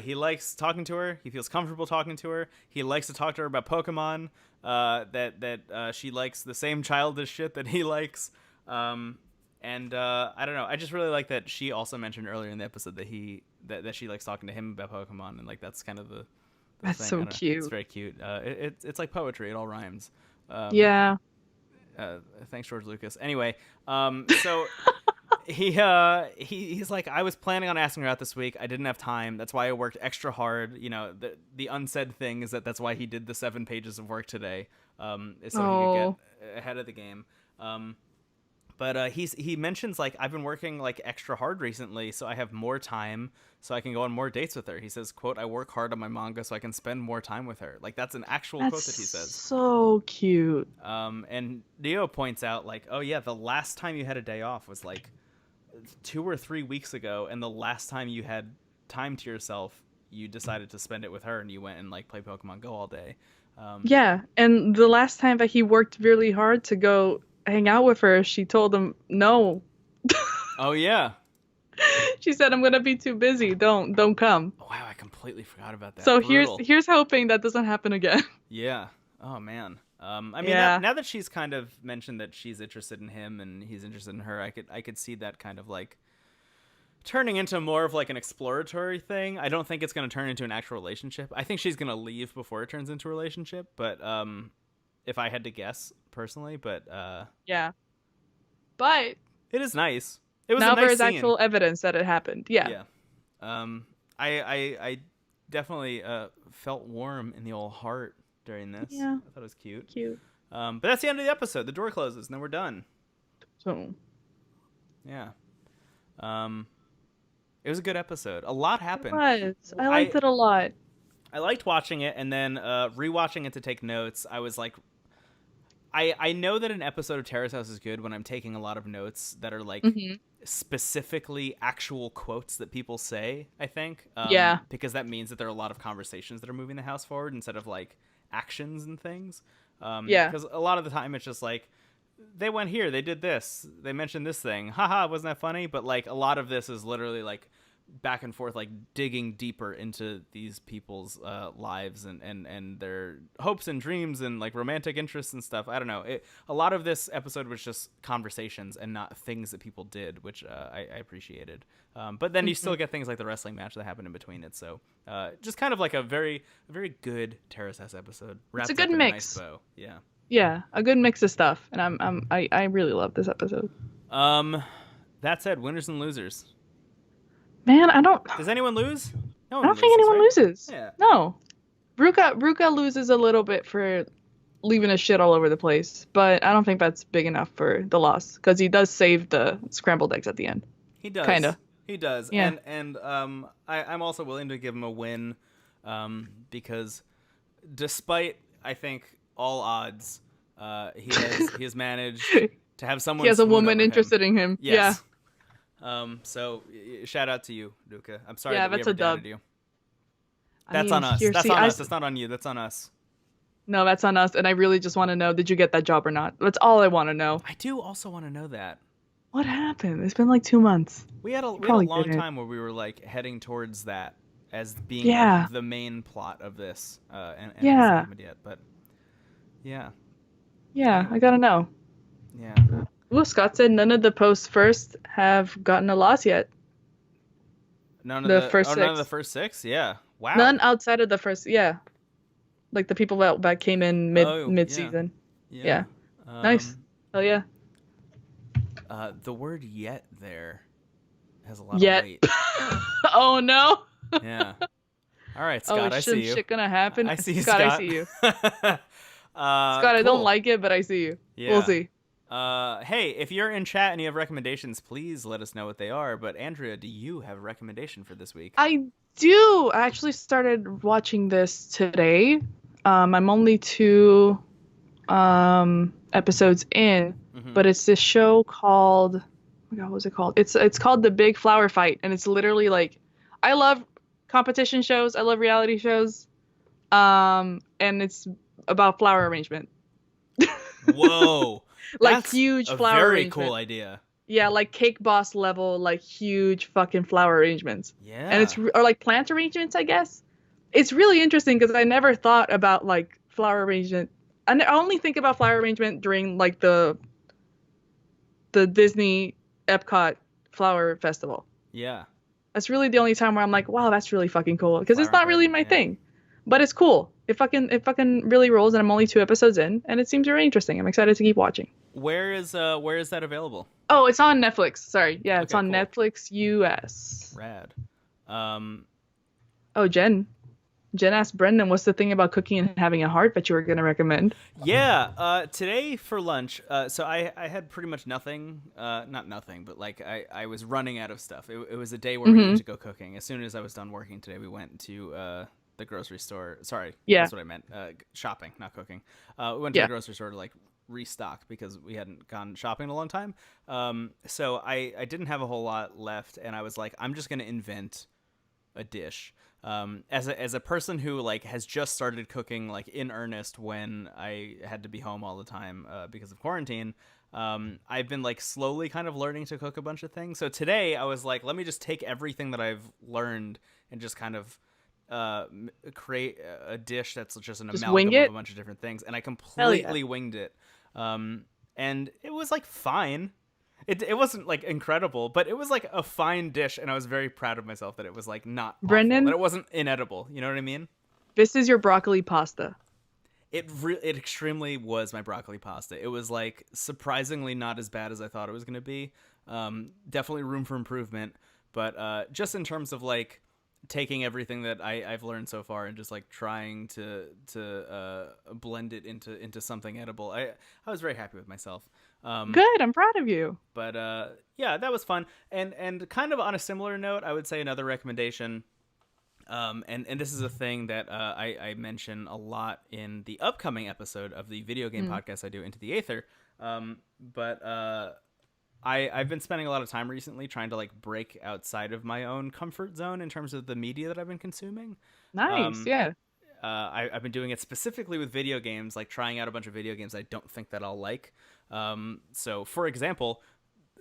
He likes talking to her. He feels comfortable talking to her. He likes to talk to her about Pokemon. That she likes the same childish shit that he likes. I don't know. I just really like that she also mentioned earlier in the episode that that she likes talking to him about Pokemon, and like that's kind of the that's thing. So cute. It's very cute. It's like poetry. It all rhymes. Thanks, George Lucas. Anyway, so he's like, I was planning on asking her out this week. I didn't have time. That's why I worked extra hard. You know, the unsaid thing is that's why he did the 7 pages of work today. Is so he could get ahead of the game. But he mentions, like, I've been working, like, extra hard recently, so I have more time, so I can go on more dates with her. He says, quote, I work hard on my manga so I can spend more time with her. Like, that's an actual quote that he says. So cute. And Dio points out, like, oh, yeah, the last time you had a day off was, like, 2 or 3 weeks ago, and the last time you had time to yourself, you decided to spend it with her, and you went and, like, play Pokemon Go all day. And the last time that he worked really hard to go hang out with her, she told him no. Oh yeah. She said, I'm gonna be too busy. Don't come. Oh, wow, I completely forgot about that. So Brutal. here's hoping that doesn't happen again. Yeah. Oh man. I mean, now that she's kind of mentioned that she's interested in him and he's interested in her, I could see that kind of like turning into more of like an exploratory thing. I don't think it's going to turn into an actual relationship. I think she's going to leave before it turns into a relationship, but if I had to guess personally, but but it is nice. It was now a nice there's scene. Actual evidence that it happened. Yeah. I definitely felt warm in the old heart during this. Yeah. I thought it was cute. But that's the end of the episode. The door closes and then we're done. So yeah. It was a good episode. A lot happened. It was. I liked it a lot. I liked watching it, and then rewatching it to take notes. I was like, I know that an episode of Terrace House is good when I'm taking a lot of notes that are like specifically actual quotes that people say, I think. Because that means that there are a lot of conversations that are moving the house forward instead of like actions and things. Because a lot of the time it's just like, they went here, they did this, they mentioned this thing, haha, wasn't that funny? But like a lot of this is literally like back and forth, like digging deeper into these people's lives and their hopes and dreams and like romantic interests and stuff. I don't know. A lot of this episode was just conversations and not things that people did, which I appreciated. But then you still get things like the wrestling match that happened in between it. So just kind of like a very good Terrace House episode. It's a good mix. Nice bow. Yeah. Yeah, a good mix of stuff, and I really love this episode. Um, that said, winners and losers. Man, Does anyone lose? No I one don't think loses, anyone right? loses. Yeah. No, Ruka loses a little bit for leaving his shit all over the place, but I don't think that's big enough for the loss because he does save the scrambled eggs at the end. He does. Kinda. He does. Yeah. I'm also willing to give him a win, because despite I think all odds, he has managed to have someone He has a swoon woman over him. interested in him. Yeah. Yes. So shout out to you, Luca. I'm sorry Yeah, that we that's ever a dub. doubted you. I That's mean, on us. here, That's see, on us. That's not on you. That's on us. no, that's on us. And I really just want to know, did you get that job or not? That's all I want to know. I do also want to know that. What happened? It's been like 2 months. We had a Probably long didn't. time where we were like heading towards that as being Yeah. like, the main plot of this, and it Yeah. hasn't happened yet. But yeah, Yeah, I gotta know. yeah. Well, Scott said none of the posts first have gotten a loss yet. None of The the first none of the six. first six. Yeah. Wow. None outside of the first, yeah. Like the people that came in mid season. Yeah. Nice. Oh yeah. The word "yet" there has a lot Yet. of weight. Oh no. Yeah. All right, Oh, Scott. I is see some you. shit gonna happen? I see you, Scott. Scott. I see you. Scott, Scott, I don't like it, but I see you. Yeah. We'll see. Hey, if you're in chat and you have recommendations, please let us know what they are. But Andrea, do you have a recommendation for this week? I do. I actually started watching this today. I'm only 2 episodes in, but it's this show called, oh my God, what was it called? It's called The Big Flower Fight, and it's literally like, I love competition shows. I love reality shows. And it's about flower arrangement. Whoa. Like That's huge a flower very arrangement. cool idea. Yeah, like Cake Boss level, like huge fucking flower arrangements. Yeah. And or like plant arrangements, I guess. It's really interesting because I never thought about like flower arrangement. I only think about flower arrangement during like the Disney Epcot Flower Festival. Yeah. That's really the only time where I'm like, wow, that's really fucking cool. Because it's Flower not really garden, my thing. But it's cool. It fucking really rolls, and I'm only 2 episodes in, and it seems very interesting. I'm excited to keep watching. Where is that available? Oh, it's on Netflix. Sorry. Yeah, it's Okay, on cool. Netflix US. Rad. Oh, Jen asked Brendan, what's the thing about cooking and having a heart that you were going to recommend? Yeah, today for lunch, so I had pretty much nothing, not nothing, but like I was running out of stuff. It was a day where we needed to go cooking. As soon as I was done working today, we went to the grocery store. Sorry, Yeah. that's what I meant. Shopping, not cooking. We went to Yeah. the grocery store to like restock because we hadn't gone shopping in a long time. So I didn't have a whole lot left, and I was like, I'm just gonna invent a dish. As a person who like has just started cooking like in earnest when I had to be home all the time because of quarantine, I've been like slowly kind of learning to cook a bunch of things. So today I was like, let me just take everything that I've learned and just kind of create a dish that's just an Just amalgam wing of it? a bunch of different things, and I completely winged it. And it was like fine. It wasn't like incredible, but it was like a fine dish, and I was very proud of myself that it was like not awful, Brendan? that it wasn't inedible. You know what I mean? This is your broccoli pasta. It extremely was my broccoli pasta. It was like surprisingly not as bad as I thought it was going to be. Definitely room for improvement, but just in terms of like taking everything that I've learned so far and just like trying to blend it into something edible, I was very happy with myself. Good, I'm proud of you. But yeah, that was fun. And kind of on a similar note, I would say another recommendation. And this is a thing that I mention a lot in the upcoming episode of the video game podcast I do, Into the Aether. But I've been spending a lot of time recently trying to like break outside of my own comfort zone in terms of the media that I've been consuming. Nice, yeah. I've been doing it specifically with video games, like trying out a bunch of video games I don't think that I'll like. So, for example,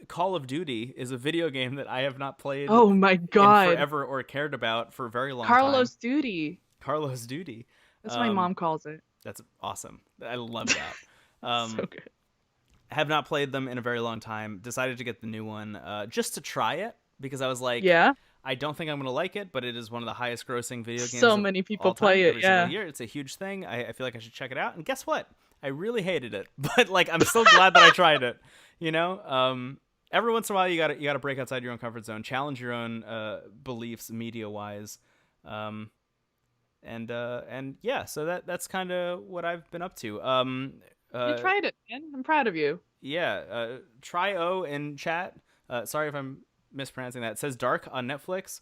Call of Duty is a video game that I have not played Oh my in God. forever or cared about for a very long time. Carlos Duty. Carlos Duty. That's what my mom calls it. That's awesome. I love that. So good. Have not played them in a very long time. Decided to get the new one just to try it because I was like, Yeah. I don't think I'm going to like it, but it is one of the highest grossing video games. So of many people all time, play it, every single yeah. year. It's a huge thing. I feel like I should check it out. And guess what? I really hated it, but like I'm so glad that I tried it. You know, every once in a while you gotta break outside your own comfort zone, challenge your own beliefs media wise, um, and yeah. So that's kind of what I've been up to. You Uh, tried it, man. I'm proud of you. yeah. Try O in chat. Sorry if I'm mispronouncing that. It says Dark on Netflix.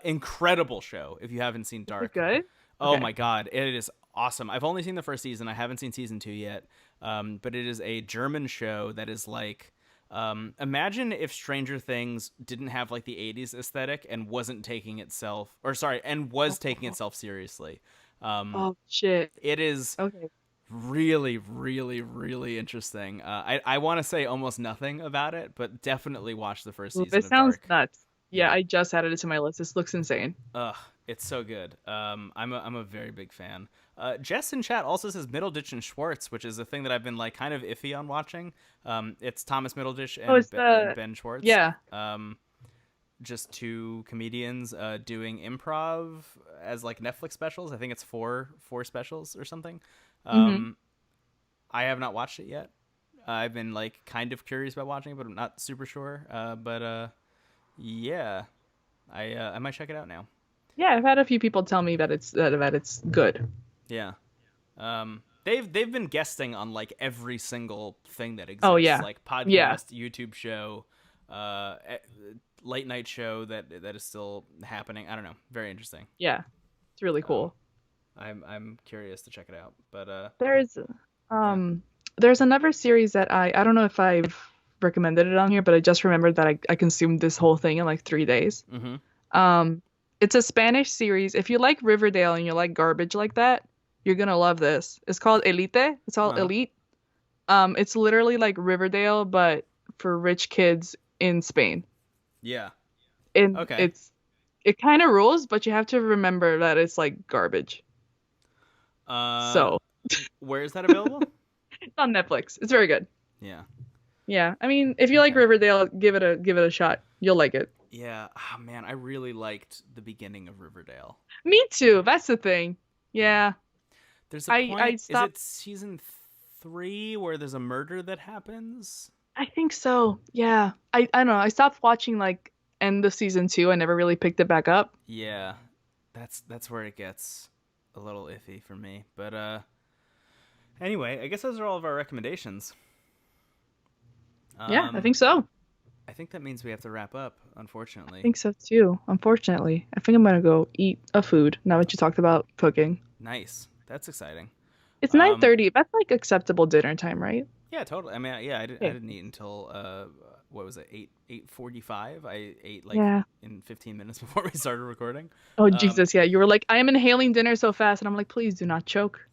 Incredible show if you haven't seen Is it Dark. good? Oh Okay. my god, it is awesome. I've only seen the first season. I haven't seen season 2 yet. But it is a German show that is like imagine if Stranger Things didn't have like the 80s aesthetic and wasn't taking itself or sorry, and was taking Oh, itself seriously. Um oh shit. it is Okay. really really interesting. I want to say almost nothing about it, but definitely watch the first Well, season this of sounds Dark. nuts. Yeah, Yeah. I just added it to my list. This looks insane. Ugh, it's so good. I'm a very big fan. Jess in chat also says Middleditch and Schwartz, which is a thing that I've been like kind of iffy on watching. It's Thomas Middleditch Oh, and it's and the Ben Schwartz. yeah. Just two comedians doing improv as like Netflix specials. I think it's four specials or something. Mm-hmm. Um, I have not watched it yet. I've been like kind of curious about watching it, but I'm not super sure. But yeah, I might check it out now. Yeah, I've had a few people tell me that it's good. Yeah. They've been guesting on like every single thing that Oh exists, yeah. like Yeah. podcast, YouTube show, uh, late night show that is still happening. I don't know. Very interesting. Yeah. It's really Um, cool. I'm curious to check it out. But There's yeah. um there's another series that I don't know if I've recommended it on here, but I just remembered that I consumed this whole thing in like 3 days. Mm-hmm. Um, it's a Spanish series. If you like Riverdale and you like garbage like that, you're gonna love this. It's called Elite. It's all Uh-huh. Elite. It's literally like Riverdale, but for rich kids in Spain. Yeah. And Okay. it kind of rules, but you have to remember that it's like garbage. Uh, So where is that available? it's on Netflix. It's very good. Yeah. Yeah, I mean, if you like Okay. Riverdale, give it a shot. You'll like it. Yeah. Oh man, I really liked the beginning of Riverdale. Me too. That's the thing. Yeah. Yeah, There's a I point. Is stopped. it season 3 where there's a murder that happens? I think so. Yeah. I don't know. I stopped watching like end of season 2. I never really picked it back up. Yeah, that's where it gets a little iffy for me. But anyway, I guess those are all of our recommendations. Yeah, I Um, think so. I think that means we have to wrap up, I unfortunately. think so too. Unfortunately, I think I'm gonna go eat a food now that you talked about cooking. Nice, that's exciting. It's Um, 9:30. That's like acceptable dinner time, right? yeah, totally. I mean, yeah, I Okay. didn't eat until what was it, 8:45? I ate like Yeah. in 15 minutes before we started recording. Oh Um, Jesus, yeah. You were like, I am inhaling dinner so fast, and I'm like, please do not choke.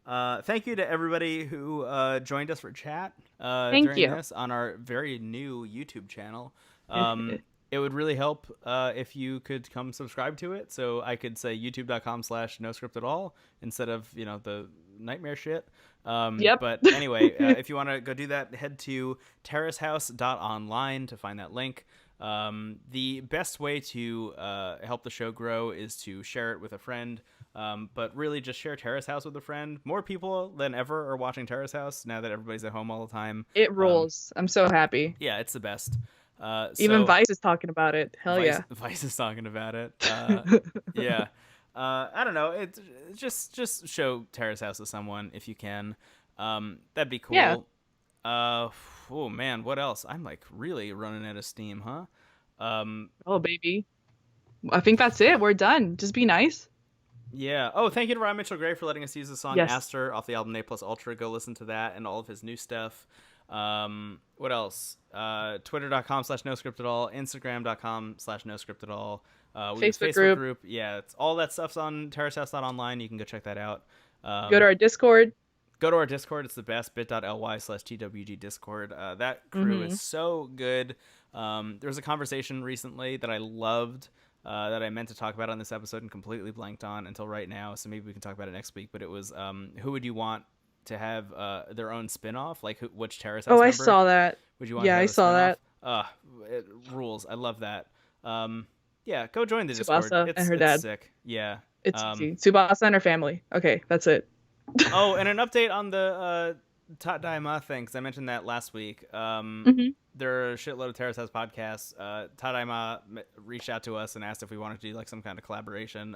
thank you to everybody who joined us for chat Thank during you. this on our very new YouTube channel. It would really help if you could come subscribe to it, so I could say youtube.com/no script at all instead of the nightmare shit. Yep. But anyway, if you want to go do that, head to terracehouse.online to find that link. The best way to help the show grow is to share it with a friend. But really, just share Terrace House with a friend. More people than ever are watching Terrace House now that everybody's at home all the time. It rules. I'm so happy. Yeah, it's the best. Even So Vice is talking about it. Hell Vice yeah. Vice is talking about it. Yeah. I don't know. It just show Terrace House to someone if you can. That'd be Yeah. cool. Oh man, what else? I'm like really running out of steam, huh? Oh, baby. I think that's it. We're done. Just be nice. Yeah. Oh, thank you to Ryan Mitchell Gray for letting us use the song Yes. Astor off the album A Plus Ultra. Go listen to that and all of his new stuff. What else? Twitter.com/no script at all. Instagram.com/no script at all. We have a Facebook Facebook group. group. Yeah, it's all that stuff's on terracehouse.online. You can go check that out. Go to our Discord. Go to our Discord. It's the best, bit.ly/TWG Discord. That crew Mm-hmm. is so good. There was a conversation recently that I loved that I meant to talk about on this episode and completely blanked on until right now. So maybe we can talk about it next week. But it was who would you want to have their own spin-off? Like which Terrace House Oh, I member saw that. would you want to Yeah, have I a saw spin-off? that. It rules. I love that. Yeah, go join the Discord. Tsubasa and It's her it's dad. sick. Yeah. It's easy. Tsubasa and her family. Okay, that's it. Oh, and an update on the Tadaima thing, because I mentioned that last week. Hmm. There are a shitload of Terrace podcasts. Tadaima reached out to us and asked if we wanted to do like some kind of collaboration.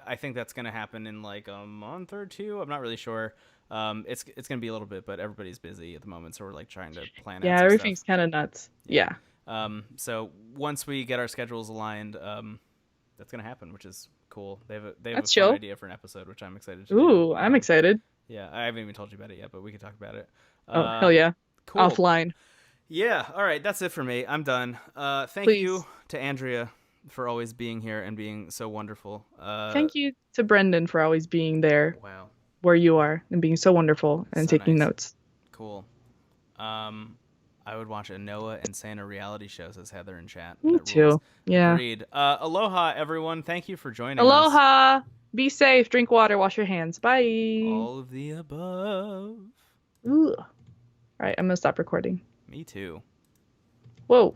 I think that's going to happen in like a month or two. I'm not really sure. It's going to be a little bit, but everybody's busy at the moment, so we're like trying to plan out Yeah, some stuff. everything's kind of nuts. Yeah. Yeah. So once we get our schedules aligned, that's going to happen, which is cool. They have a That's fun chill. idea for an episode, which I'm excited to do. Ooh, I'm excited. Yeah, I haven't even told you about it yet, but we can talk about it. Oh, hell yeah. Cool. Offline. Yeah. All right. That's it for me. I'm done. Thank you Please. to Andrea for always being here and being so wonderful. Thank you to Brendan for always being there Wow. where you are and being so wonderful and So taking nice. notes. Cool. I would watch a Noah and Santa reality show, says Heather in chat. Me That rules. too. Yeah. Agreed. Aloha, everyone. Thank you for joining us. Aloha. Be safe. Drink water. Wash your hands. Bye. All of the above. Ooh. All right, I'm gonna stop recording. Me too. Whoa.